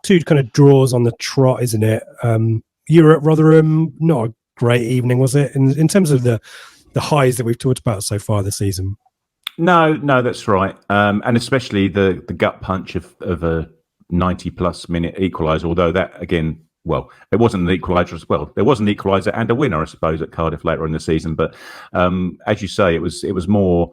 kind of draws on the trot, isn't it? You were at Rotherham, not a great evening, was it? In terms of the highs that we've talked about so far this season. No, that's right. And especially the gut punch of a 90-plus minute equaliser, although that, again, well, it wasn't an equaliser as well. There was an equaliser and a winner, I suppose, at Cardiff later in the season. But as you say, it was more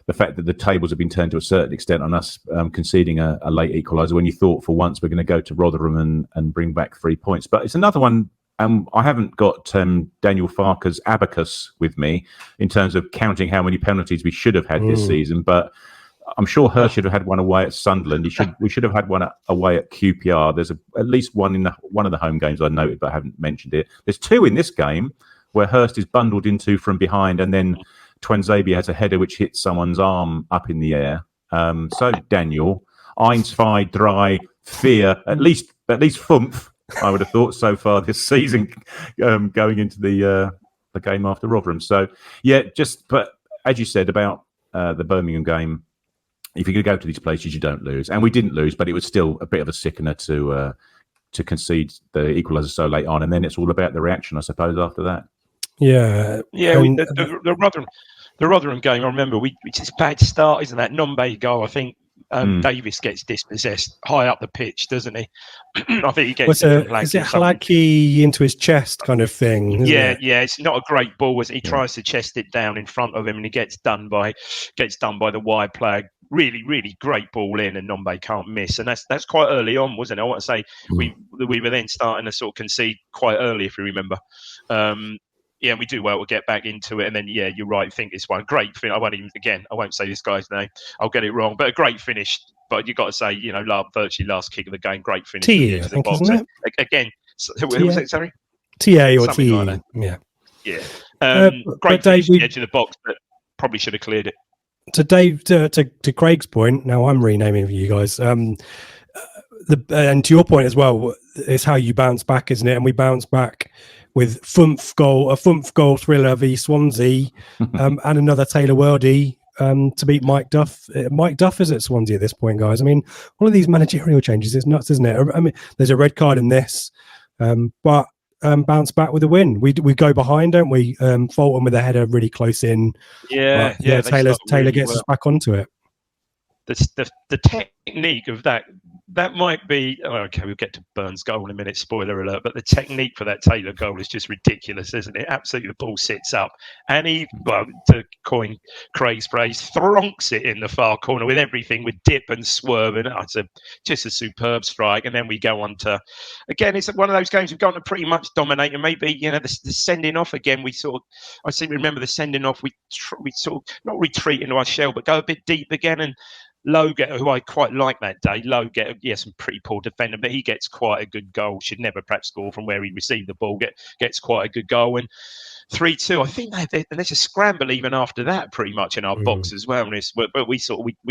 the fact that the tables have been turned to a certain extent on us conceding a late equaliser when you thought for once we're going to go to Rotherham and bring back 3 points. But it's another one. I haven't got Daniel Farke's abacus with me in terms of counting how many penalties we should have had this season, but I'm sure Hurst should have had one away at Sunderland. We should have had one away at QPR. There's at least one in one of the home games I noted, but I haven't mentioned it. There's 2 in this game where Hurst is bundled into from behind, and then Twanzebe has a header which hits someone's arm up in the air. So Daniel, eins, zwei, drei, vier, at least fünf, I would have thought so far this season, going into the game after Rotherham. So yeah, but as you said about the Birmingham game, if you're going to go to these places, you don't lose, and we didn't lose, but it was still a bit of a sickener to concede the equaliser so late on, and then it's all about the reaction, I suppose, after that. Yeah. The Rotherham game, I remember it's just a bad start, isn't that? Non-bay goal, I think. Davis gets dispossessed high up the pitch, doesn't he? I think he gets it from is it Halaki into his chest kind of thing? Yeah, it's not a great ball. He tries to chest it down in front of him, and he gets done by the wide player. Really, really great ball in, and Nombe can't miss. And that's quite early on, wasn't it? I want to say we were then starting to sort of concede quite early, if you remember. And we do well to get back into it. And then, you're right. I think it's one great finish. I won't say this guy's name. I'll get it wrong. But a great finish. But you've got to say, virtually last kick of the game, great finish. T, I think, isn't it? Again, who was it, sorry? TA or Something T. like that. Yeah. Great finish at the edge of the box, but probably should have cleared it. To Dave, to Craig's point, now I'm renaming for you guys. And to your point as well, it's how you bounce back, isn't it? And we bounce back with a Fumph goal thriller v Swansea, and another Taylor Wordy to beat Mike Duff. Mike Duff is at Swansea at this point, guys. I mean, all of these managerial changes is nuts, isn't it? I mean, there's a red card in this, but bounce back with a win. We go behind, don't we? Fulton with a header really close in. Yeah. Taylor really gets us back onto it. The technique of that might be okay. We'll get to Burns' goal in a minute. Spoiler alert! But the technique for that Taylor goal is just ridiculous, isn't it? Absolutely, the ball sits up, and he, to coin Craig's phrase, thronks it in the far corner with everything, with dip and swerve, and it's just a superb strike. And then we go on to, again, it's one of those games we've gone to pretty much dominate, and maybe the sending off again. I seem to remember the sending off. We sort of not retreat into our shell, but go a bit deep again and. Lowe, who I quite like that day, some pretty poor defender, but he gets quite a good goal. Should never perhaps score from where he received the ball. Gets quite a good goal. And 3-2, I think there's a scramble even after that pretty much in our box as well. But we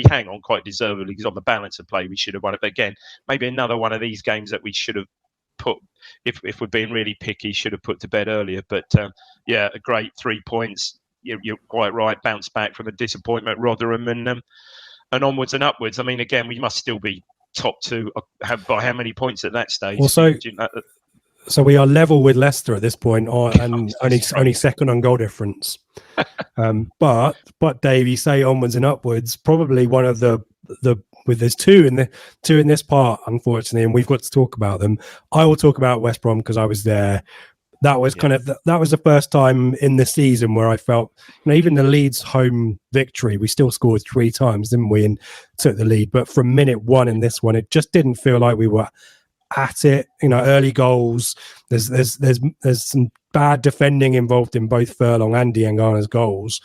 hang on quite deservedly because on the balance of play we should have won it. But again, maybe another one of these games that we should have put, if we're being really picky, should have put to bed earlier. But a great 3 points. You're quite right. Bounce back from the disappointment at Rotherham and onwards and upwards. I mean, again, we must still be top two. By how many points at that stage? Also, so we are level with Leicester at this point, and only second on goal difference. But Dave, you say onwards and upwards. Probably one of the there's two in this part, unfortunately, and we've got to talk about them. I will talk about West Brom because I was there. That was that was the first time in the season where I felt, even the Leeds home victory, we still scored 3 times, didn't we, and took the lead. But from minute one in this one, it just didn't feel like we were at it. Early goals. There's some bad defending involved in both Furlong and Diangana's goals.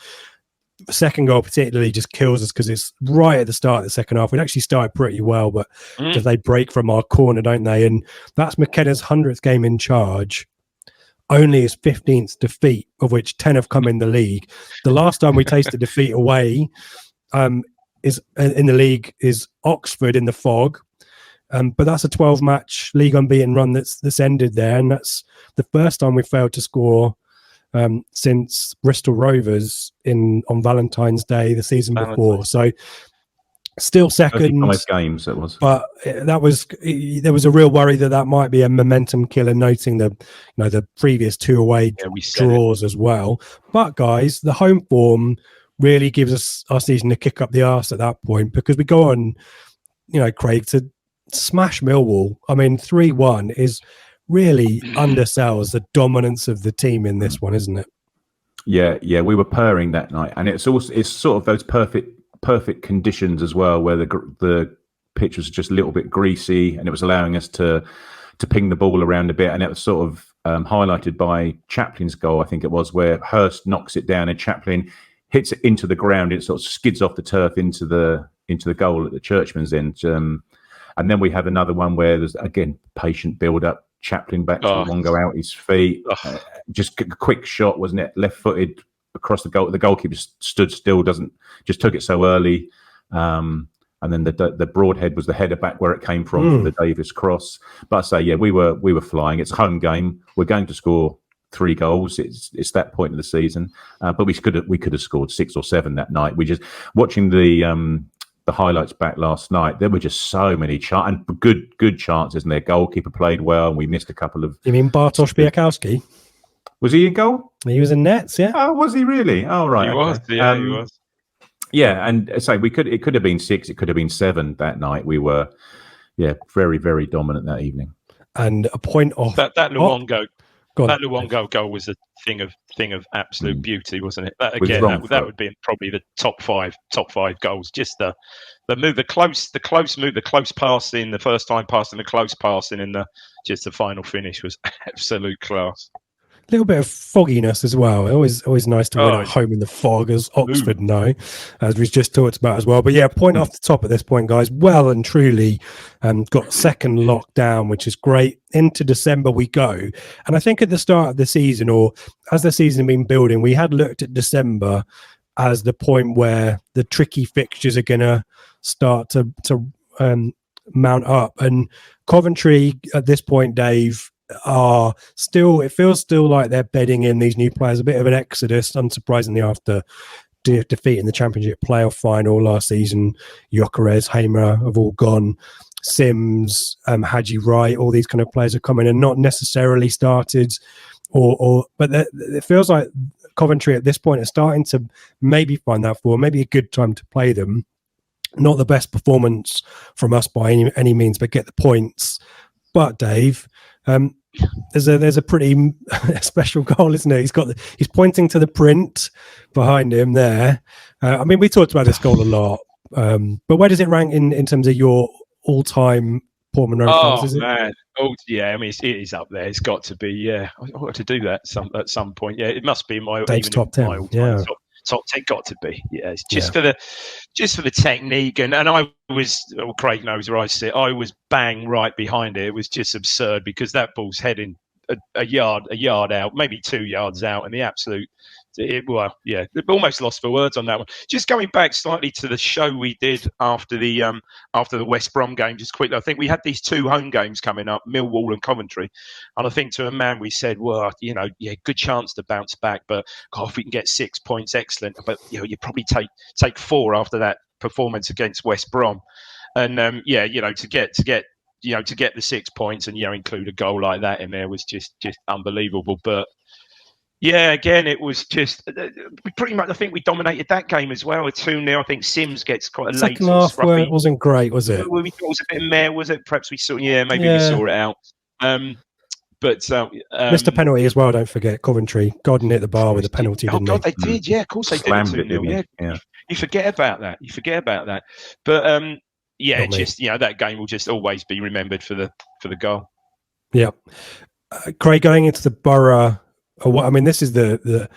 The second goal particularly just kills us because it's right at the start of the second half. We'd actually started pretty well, but just they break from our corner, don't they? And that's McKenna's 100th game in charge. Only his 15th defeat, of which 10 have come in the league. The last time we tasted defeat away is in the league is Oxford in the fog. But that's a 12-match league unbeaten run that's ended there, and that's the first time we failed to score since Bristol Rovers on Valentine's Day the season before. So still second. 5 games it was, but there was a real worry that might be a momentum killer, noting the previous 2 away draws as well. But guys, the home form really gives us our season a kick up the arse at that point, because we go on, Craig, to smash Millwall. I mean, 3-1 is really undersells the dominance of the team in this one, isn't it? Yeah, we were purring that night, and it's sort of those perfect conditions as well, where the pitch was just a little bit greasy, and it was allowing us to ping the ball around a bit, and it was sort of highlighted by Chaplin's goal, I think it was, where Hurst knocks it down and Chaplin hits it into the ground. It sort of skids off the turf into the goal at the Churchman's end. And then we have another one where there's, again, patient build-up. Chaplin back to Luongo out his feet. Just a quick shot, wasn't it? Left-footed across the goal. The goalkeeper stood still, just took it so early. And then the Broadhead was the header back where it came from the Davis cross. But I say, yeah, we were flying. It's a home game. We're going to score 3 goals. It's that point of the season. But we could have scored 6 or 7 that night. We just watching the highlights back last night, there were just so many and good chances, and their goalkeeper played well, and we missed a couple of... You mean Bartosz Białkowski? Was he in goal? He was in nets, yeah. Oh, was he really? Oh, right. He was, yeah, he was. Yeah, and say it could have been 6, it could have been 7 that night. We were, very, very dominant that evening. And a point off... That Luongo goal was a thing of absolute beauty, wasn't it? That would be probably the top five goals. Just the move, the close passing, the first time passing, the close passing, and the final finish was absolute class. A little bit of fogginess as well. Always nice to win at home in the fog, as Oxford know, as we've just talked about as well. But yeah, point off the top at this point, guys. Well and truly got second lockdown, which is great. Into December we go. And I think at the start of the season, or as the season had been building, we had looked at December as the point where the tricky fixtures are going to start to mount up. And Coventry at this point, Dave, it feels still like they're bedding in these new players, a bit of an exodus, unsurprisingly, after defeating the Championship playoff final last season. Gyökeres, Hamer have all gone. Sims, Haji Wright, all these kind of players are coming and not necessarily started, but it feels like Coventry at this point are starting to maybe find that form, maybe a good time to play them. Not the best performance from us by any means, but get the points. But Dave, there's a pretty special goal, isn't it? He's pointing to the print behind him there. I mean, we talked about this goal a lot, but where does it rank in terms of your all-time Portman Road goals? Is it? Man. Oh yeah, I mean it is up there. It's got to be. Yeah, I got to do that at some point. Yeah, it must be my Dave's top 10. Yeah. Top 10 got to be. Yeah, it's just for the technique, and I was, Craig knows where I sit. I was bang right behind it. It was just absurd because that ball's heading a yard out, maybe 2 yards out, and the absolute. Almost lost for words on that one. Just going back slightly to the show we did after the West Brom game, just quickly. I think we had these 2 home games coming up, Millwall and Coventry, and I think to a man we said, well, good chance to bounce back, but God, if we can get 6 points, excellent. But you probably take 4 after that performance against West Brom, and to get the 6 points and include a goal like that in there was just unbelievable. But yeah, again, it was just pretty much. I think we dominated that game as well. 2-0. I think Sims gets quite a late second half where it wasn't great, was it? We thought it was a bit meh, was it? Perhaps we saw. Yeah, maybe we saw it out. But missed a penalty as well. Don't forget, Coventry. Godden hit the bar with a penalty. Oh God, they did. Yeah, of course they did. 2-0. Yeah, you forget about that. But that game will just always be remembered for the goal. Yeah, Craig, going into the Borough. I mean, this is the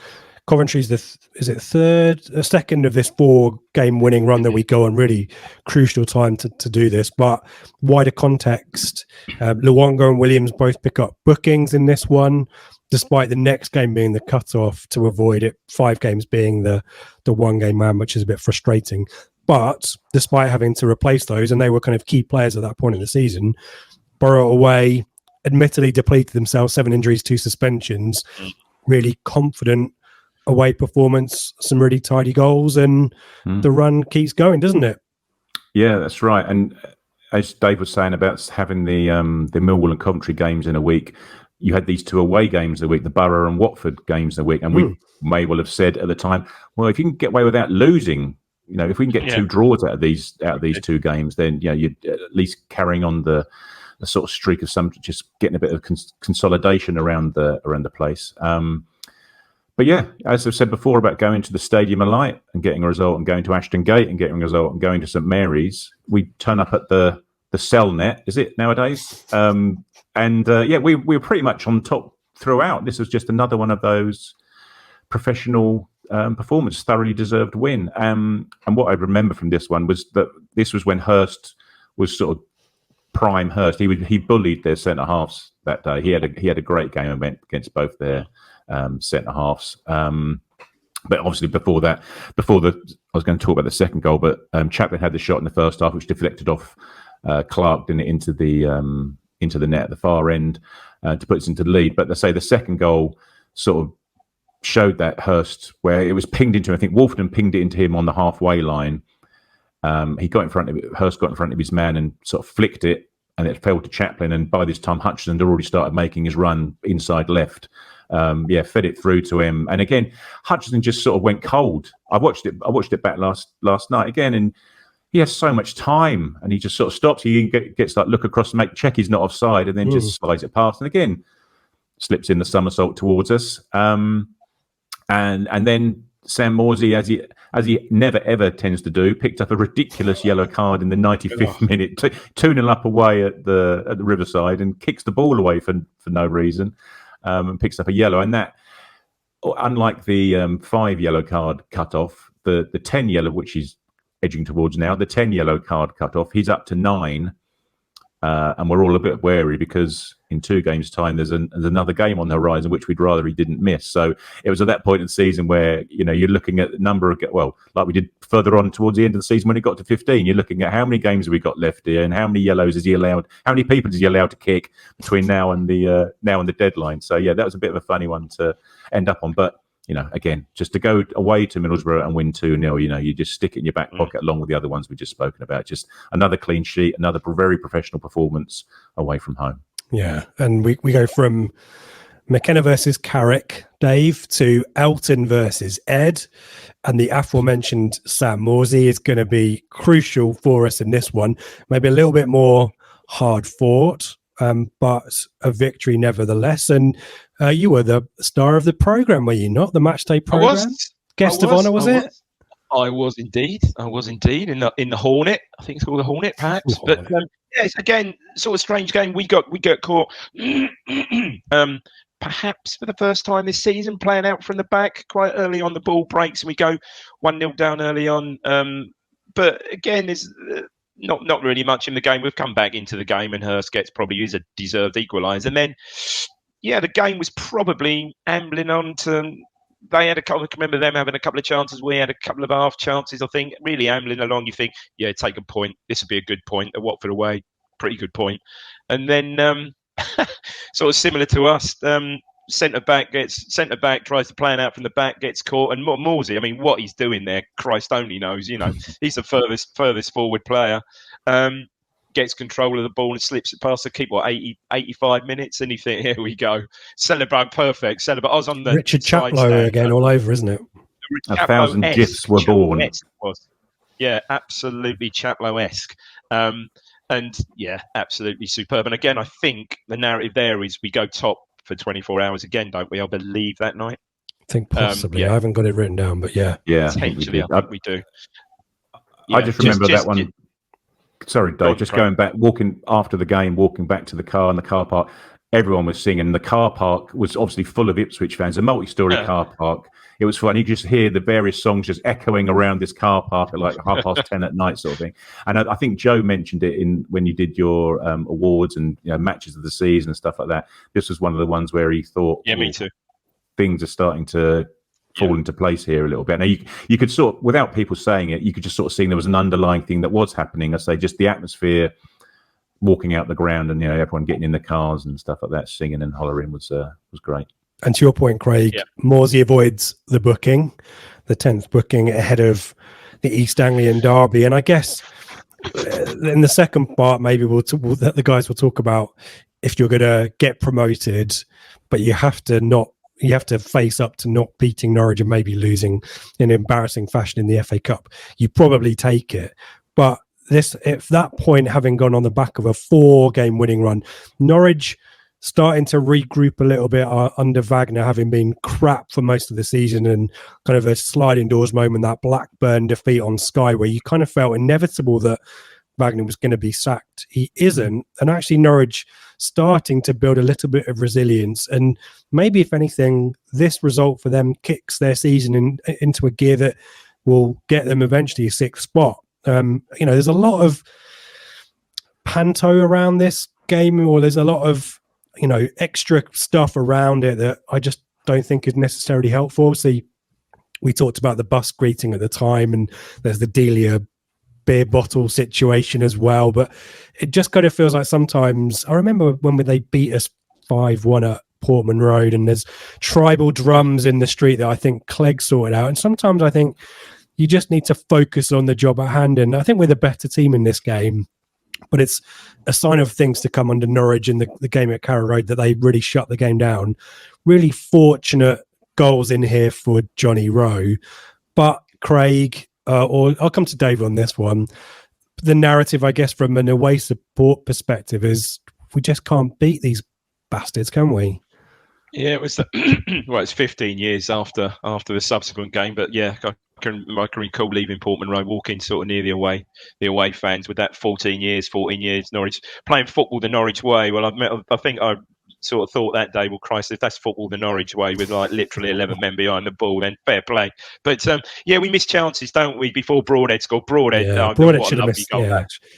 Coventry's second of this 4-game winning run that we go on. Really crucial time to do this, but wider context. Luongo and Williams both pick up bookings in this one, despite the next game being the cut-off to avoid it. 5 games being the 1-game man, which is a bit frustrating. But despite having to replace those, and they were kind of key players at that point in the season, Borough away. Admittedly depleted themselves, 7 injuries, 2 suspensions, really confident away performance, some really tidy goals, and the run keeps going, doesn't it? Yeah, that's right. And as Dave was saying about having the Millwall and Coventry games in a week, you had these 2 away games a week, the Borough and Watford games in a week, and we may well have said at the time, well, if you can get away without losing, if we can get 2 draws out of these 2 games, then you're at least carrying on the sort of streak of some just getting a bit of consolidation around the place. But yeah, as I've said before about going to the Stadium of Light and getting a result, and going to Ashton Gate and getting a result, and going to St Mary's, we turn up at the Cellnet, is it nowadays? We were pretty much on top throughout. This was just another one of those professional performance, thoroughly deserved win. And what I remember from this one was that this was when Hurst was sort of prime Hurst. He bullied their centre halves that day. He had a great game against both their centre halves. But obviously I was going to talk about the second goal, but Chaplin had the shot in the first half, which deflected off Clark, didn't it, into the net at the far end to put us into the lead. But they say the second goal sort of showed that Hurst, where it was pinged into, I think Wolfenden pinged it into him on the halfway line. Hurst got in front of his man and sort of flicked it, and it fell to Chaplin. And by this time, Hutchinson had already started making his run inside left. Fed it through to him. And again, Hutchinson just sort of went cold. I watched it back last night again, and he has so much time, and he just sort of stops. He gets like look across and check he's not offside, and then just slides it past, and again slips in the somersault towards us. And then Sam Morsey, as he never ever tends to do, picked up a ridiculous yellow card in the 95th minute, 2-0 up away at the Riverside, and kicks the ball away for no reason, and picks up a yellow. And that, unlike the 5 yellow card cut off, the 10 yellow, which he's edging towards now, the 10 yellow card cut off, he's up to 9. And we're all a bit wary because in 2 games' time, there's another game on the horizon which we'd rather he didn't miss. So it was at that point in the season where, you're looking at the number of, like we did further on towards the end of the season when it got to 15, you're looking at how many games have we got left here and how many yellows is he allowed, how many people is he allowed to kick between now and the deadline. So yeah, that was a bit of a funny one to end up on. But again, just to go away to Middlesbrough and win 2-0, you just stick it in your back pocket along with the other ones we've just spoken about. Just another clean sheet, another very professional performance away from home. Yeah, and we go from McKenna versus Carrick, Dave, to Elton versus Ed. And the aforementioned Sam Morsey is going to be crucial for us in this one. Maybe a little bit more hard fought, but a victory nevertheless. And you were the star of the programme, were you not? The match day programme? Guest of honour, was it? I was indeed. In the Hornet. I think it's called the Hornet, perhaps. But yes, again, sort of strange game. We got caught. Perhaps for the first time this season, playing out from the back quite early on. The ball breaks and we go 1-0 down early on. But again, there's not really much in the game. We've come back into the game, and Hurst probably is a deserved equaliser. And then, the game was probably ambling on to. They had I remember them having a couple of chances. We had a couple of half chances, I think. Really ambling along. You think, take a point. This would be a good point. At Watford away, pretty good point. And then, sort of similar to us, centre back tries to play it out from the back, gets caught. And Morsey, I mean, what he's doing there, Christ only knows. He's the furthest forward player. Gets control of the ball and slips it past the keeper. 85 minutes, and you think, here we go. Celebrate perfect. I was on the Richard Chaplow again, all over, isn't it? 1,000 gifs were born. Yeah, absolutely Chaplow-esque. And yeah, absolutely superb. And again, I think the narrative there is we go top for 24 hours again, don't we? I believe that night. I think possibly. I haven't got it written down, but yeah. Potentially, I think we do. I just remember that one. Sorry, Dave, going back, walking after the game, walking back to the car in the car park, everyone was singing. The car park was obviously full of Ipswich fans, a multi-story car park. It was fun. You could just hear the various songs just echoing around this car park at like 10:30 at night sort of thing. And I think Joe mentioned it when you did your awards and matches of the season and stuff like that. This was one of the ones where he thought, me too. Things are starting to fall into place here a little bit. Now you could sort of, without people saying it, you could just sort of see there was an underlying thing that was happening. I say just the atmosphere, walking out the ground, and everyone getting in the cars and stuff like that, singing and hollering was great. And to your point, Craig, Morsey avoids the booking, the 10th booking ahead of the East Anglian derby, and I guess in the second part maybe the guys will talk about if you're going to get promoted, but you have to face up to not beating Norwich and maybe losing in embarrassing fashion in the FA Cup. You probably take it. But if that point having gone on the back of a 4-game winning run, Norwich starting to regroup a little bit under Wagner, having been crap for most of the season, and kind of a sliding doors moment, that Blackburn defeat on Sky, where you kind of felt inevitable that Wagner was going to be sacked. He isn't. And actually Norwich starting to build a little bit of resilience. And maybe, if anything, this result for them kicks their season into a gear that will get them eventually a 6th spot. There's a lot of panto around this game, or there's a lot of extra stuff around it that I just don't think is necessarily helpful. Obviously, we talked about the bus greeting at the time, and there's the Delia beer bottle situation as well. But it just kind of feels like sometimes, I remember when they beat us 5-1 at Portman Road, and there's tribal drums in the street that I think Clegg sorted out. And sometimes I think you just need to focus on the job at hand. And I think we're the better team in this game. But it's a sign of things to come under Norwich in the game at Carrow Road that they really shut the game down. Really fortunate goals in here for Johnny Rowe. But Craig, or I'll come to Dave on this one, the narrative, I guess, from an away support perspective is we just can't beat these bastards, can we? Yeah, it was it's 15 years after the subsequent game, but yeah, I can recall leaving Portman Road, walking sort of near the away fans with that 14 years, Norwich playing football the Norwich way. Well, I think I sort of thought that day, well, Christ, if that's football the Norwich way with like literally 11 men behind the ball, then fair play. But yeah, we miss chances, don't we? Before Broadhead scored, Broadhead should have missed.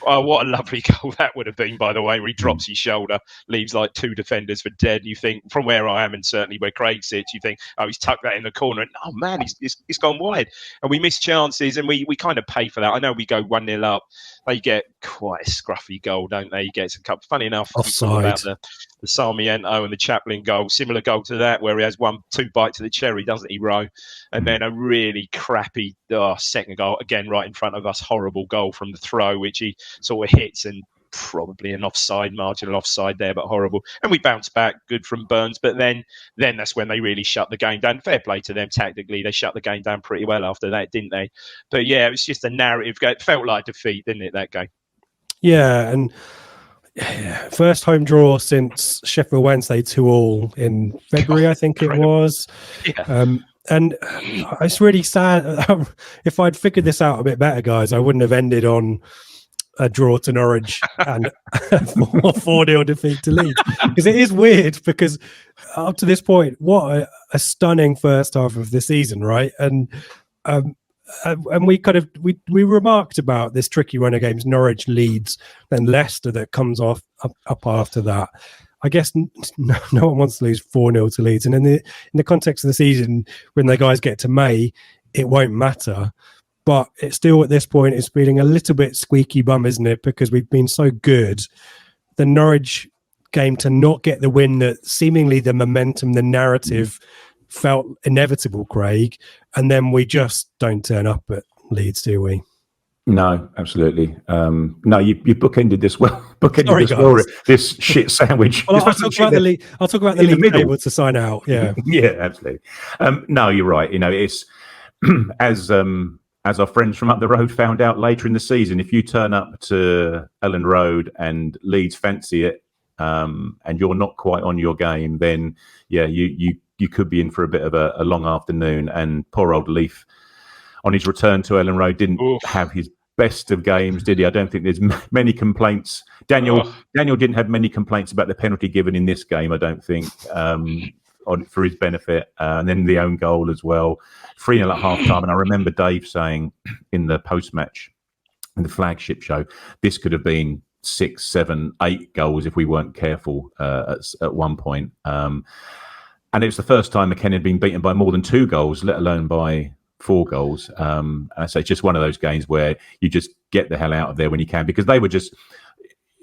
What a lovely goal that would have been, by the way, where he drops his shoulder, leaves like 2 defenders for dead. And you think, from where I am and certainly where Craig sits, you think, oh, he's tucked that in the corner, and oh man, he's gone wide. And we miss chances, and we kind of pay for that. I know we go 1-0 up. They get quite a scruffy goal, don't they? He gets a couple. Funny enough, offside. About the Sarmiento and the Chaplin goal, similar goal to that, where he has 1-2 bites of the cherry, doesn't he, Rowe? And then a really crappy second goal, again, right in front of us, horrible goal from the throw, which he sort of hits, and probably an marginal offside there, but horrible. And we bounce back, good from Burns, but then that's when they really shut the game down. Fair play to them tactically. They shut the game down pretty well after that, didn't they? But yeah, it was just a narrative. It felt like defeat, didn't it, that game? Yeah, and first home draw since Sheffield Wednesday 2-2 in February, I think it was. Yeah. And it's really sad. If I'd figured this out a bit better, guys, I wouldn't have ended on a draw to Norwich and a 4-0 defeat to Leeds. Because it is weird, because up to this point, what a stunning first half of the season, right? And we kind of we remarked about this tricky run of games, Norwich, Leeds, then Leicester that comes off up after that. I guess no one wants to lose 4-0 to Leeds, and in the context of the season, when the guys get to May, it won't matter. But it's still, at this point, it's feeling a little bit squeaky bum, isn't it? Because we've been so good. The Norwich game, to not get the win, that seemingly the momentum, the narrative felt inevitable, Craig. And then we just don't turn up at Leeds, do we? No, absolutely. No, you bookended this well. This shit sandwich. Well, I'll talk about the league table to sign out. Yeah. Yeah, absolutely. No, you're right. It's as our friends from up the road found out later in the season, if you turn up to Ellen Road and Leeds fancy it, and you're not quite on your game, then yeah, you could be in for a bit of a long afternoon. And poor old Leaf, on his return to Ellen Road, didn't have his best of games, did he? I don't think there's many complaints. Daniel didn't have many complaints about the penalty given in this game, I don't think, for his benefit. And then the own goal as well. 3-0 at half-time. And I remember Dave saying in the post-match, in the Flagship Show, this could have been 6, 7, 8 goals if we weren't careful at one point. And it was the first time McKenna had been beaten by more than 2 goals, let alone by 4 goals. And so it's just one of those games where you just get the hell out of there when you can, because they were just...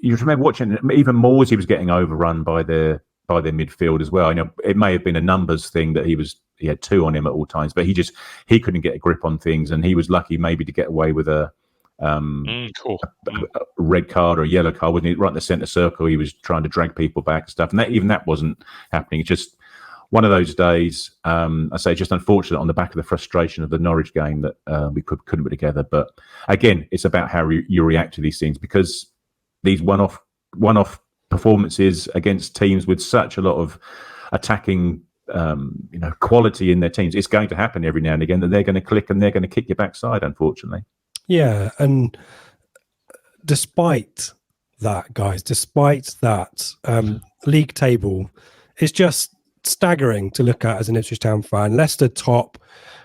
You remember watching, even Morsey was getting overrun by their midfield as well. I know it may have been a numbers thing that he had 2 on him at all times, but he couldn't get a grip on things, and he was lucky maybe to get away with a red card or a yellow card, wasn't he? Right in the centre circle, he was trying to drag people back and stuff, and that wasn't happening. It's just one of those days. I say just unfortunate on the back of the frustration of the Norwich game that we couldn't put together. But again, it's about how you react to these things, because these one-off performances against teams with such a lot of attacking quality in their teams, it's going to happen every now and again that they're going to click and they're going to kick your backside, unfortunately. Yeah, and despite that, league table is just staggering to look at as an Ipswich Town fan. Leicester top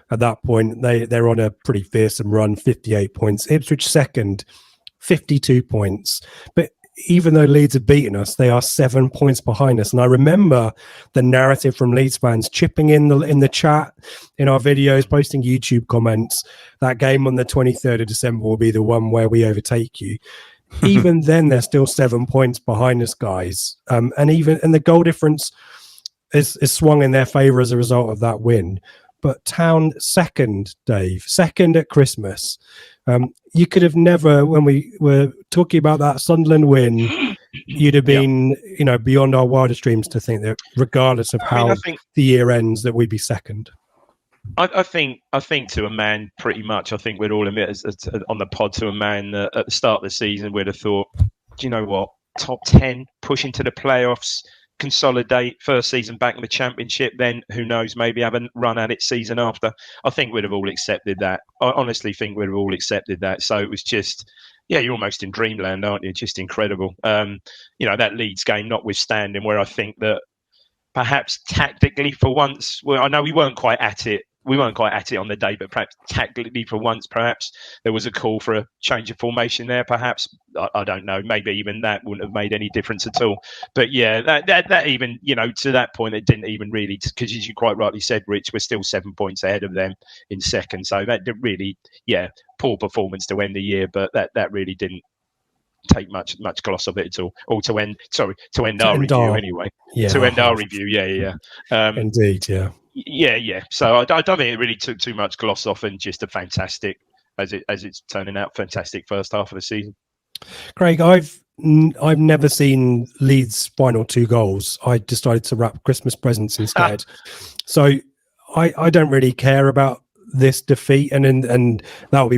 at that point. They're on a pretty fearsome run, 58 points. Ipswich second, 52 points. But even though Leeds have beaten us, they are 7 points behind us. And I remember the narrative from Leeds fans chipping in the chat, in our videos, posting YouTube comments. That game on the 23rd of December will be the one where we overtake you. Even then, they're still 7 points behind us, guys. And the goal difference is swung in their favour as a result of that win. But Town second, Dave, second at Christmas. You could have never, when we were talking about that Sunderland win, you'd have been, beyond our wildest dreams to think that regardless of how the year ends, that we'd be second. I think to a man, pretty much. I think we'd all admit on the pod to a man at the start of the season, we'd have thought, do you know what? Top 10, push into the playoffs, consolidate, first season back in the Championship, then who knows, maybe have a run at it season after. I think we'd have all accepted that. I honestly think we'd have all accepted that. So it was just, you're almost in dreamland, aren't you? Just incredible. That Leeds game notwithstanding, where I think that perhaps tactically for once, well, I know we weren't quite at it on the day, but perhaps tactically for once, perhaps there was a call for a change of formation there. Perhaps I don't know. Maybe even that wouldn't have made any difference at all. But that even to that point, it didn't even really, because as you quite rightly said, Rich, we're still 7 points ahead of them in second. So that did really, poor performance to end the year, but that really didn't take much gloss of it at all. Or to end our review anyway. Yeah, to end our review. Indeed, yeah. Yeah. So I don't think it really took too much gloss off, and just a fantastic, as it's turning out, fantastic first half of the season. Craig, I've never seen Leeds' final 2 goals. I decided to wrap Christmas presents instead. So I don't really care about this defeat, and that will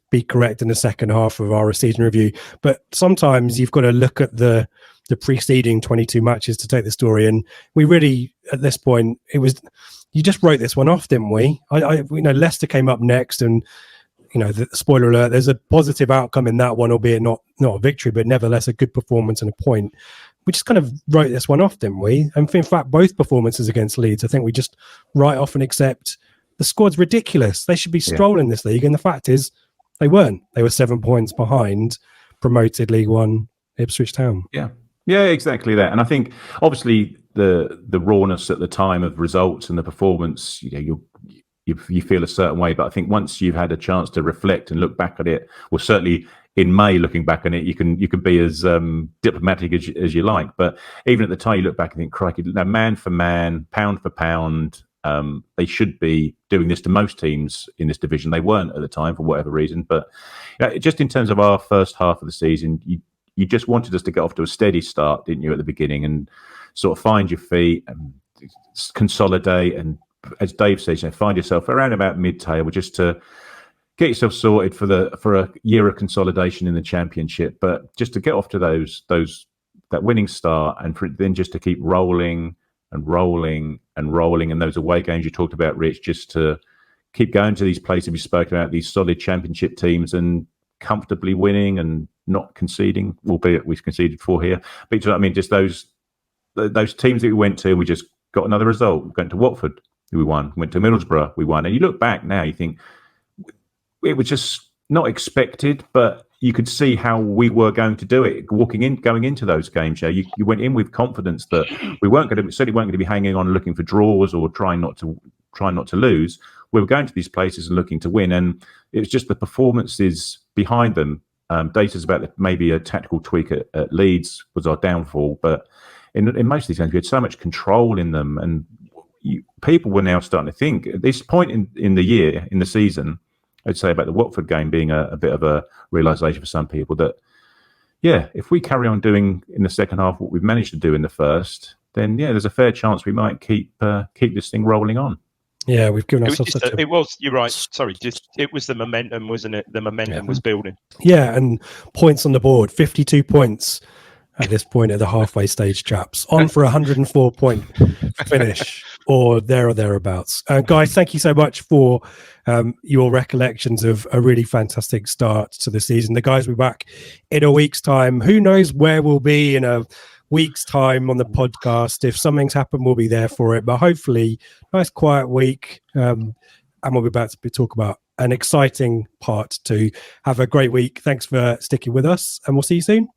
be correct in the second half of our season review. But sometimes you've got to look at the preceding 22 matches to take the story, and we really, at this point, it was, you just wrote this one off, didn't we? Leicester came up next, and the spoiler alert, there's a positive outcome in that one, albeit not a victory, but nevertheless a good performance and a point. We just kind of wrote this one off, didn't we? And in fact, both performances against Leeds, I think we just write off and accept the squad's ridiculous. They should be strolling this league, and the fact is they weren't. They were 7 points behind promoted League One Ipswich Town. Yeah, exactly that. And I think obviously the rawness at the time of results and the performance, you feel a certain way. But I think once you've had a chance to reflect and look back at it, well, certainly in May, looking back on it, you can be as diplomatic as you like. But even at the time, you look back and think, crikey, now man for man, pound for pound, they should be doing this to most teams in this division. They weren't at the time for whatever reason. But just in terms of our first half of the season, you just wanted us to get off to a steady start, didn't you, at the beginning, and sort of find your feet and consolidate. And as Dave says, find yourself around about mid-table, just to get yourself sorted for a year of consolidation in the Championship. But just to get off to that winning start, and for then just to keep rolling and rolling and rolling. And those away games you talked about, Rich, just to keep going to these places we spoke about, these solid Championship teams, and comfortably winning and not conceding, albeit we conceded 4 here. But you know what I mean? Just those teams that we went to, we just got another result. We went to Watford, we won. We went to Middlesbrough, we won. And you look back now, you think it was just not expected, but you could see how we were going to do it. Going into those games, you went in with confidence that we certainly weren't going to be hanging on looking for draws or trying not to lose. We were going to these places and looking to win, and it was just the performances behind them. Data's about maybe a tactical tweak at Leeds was our downfall, but in most of these games we had so much control in them, and people were now starting to think at this point in the season, I'd say about the Watford game being a bit of a realisation for some people that, if we carry on doing in the second half what we've managed to do in the first, then there's a fair chance we might keep this thing rolling on. Yeah, we've given It was ourselves just, it was, you're right. Sorry, it was the momentum, wasn't it? The momentum was building. Yeah, and points on the board, 52 points at this point at the halfway stage, chaps. On for 104 point finish or thereabouts. Guys, thank you so much for your recollections of a really fantastic start to the season. The guys will be back in a week's time. Who knows where we'll be in a week's time on the podcast. If something's happened, we'll be there for it. But hopefully, nice quiet week. And we'll be back to talk about an exciting part 2. Have a great week. Thanks for sticking with us, and we'll see you soon.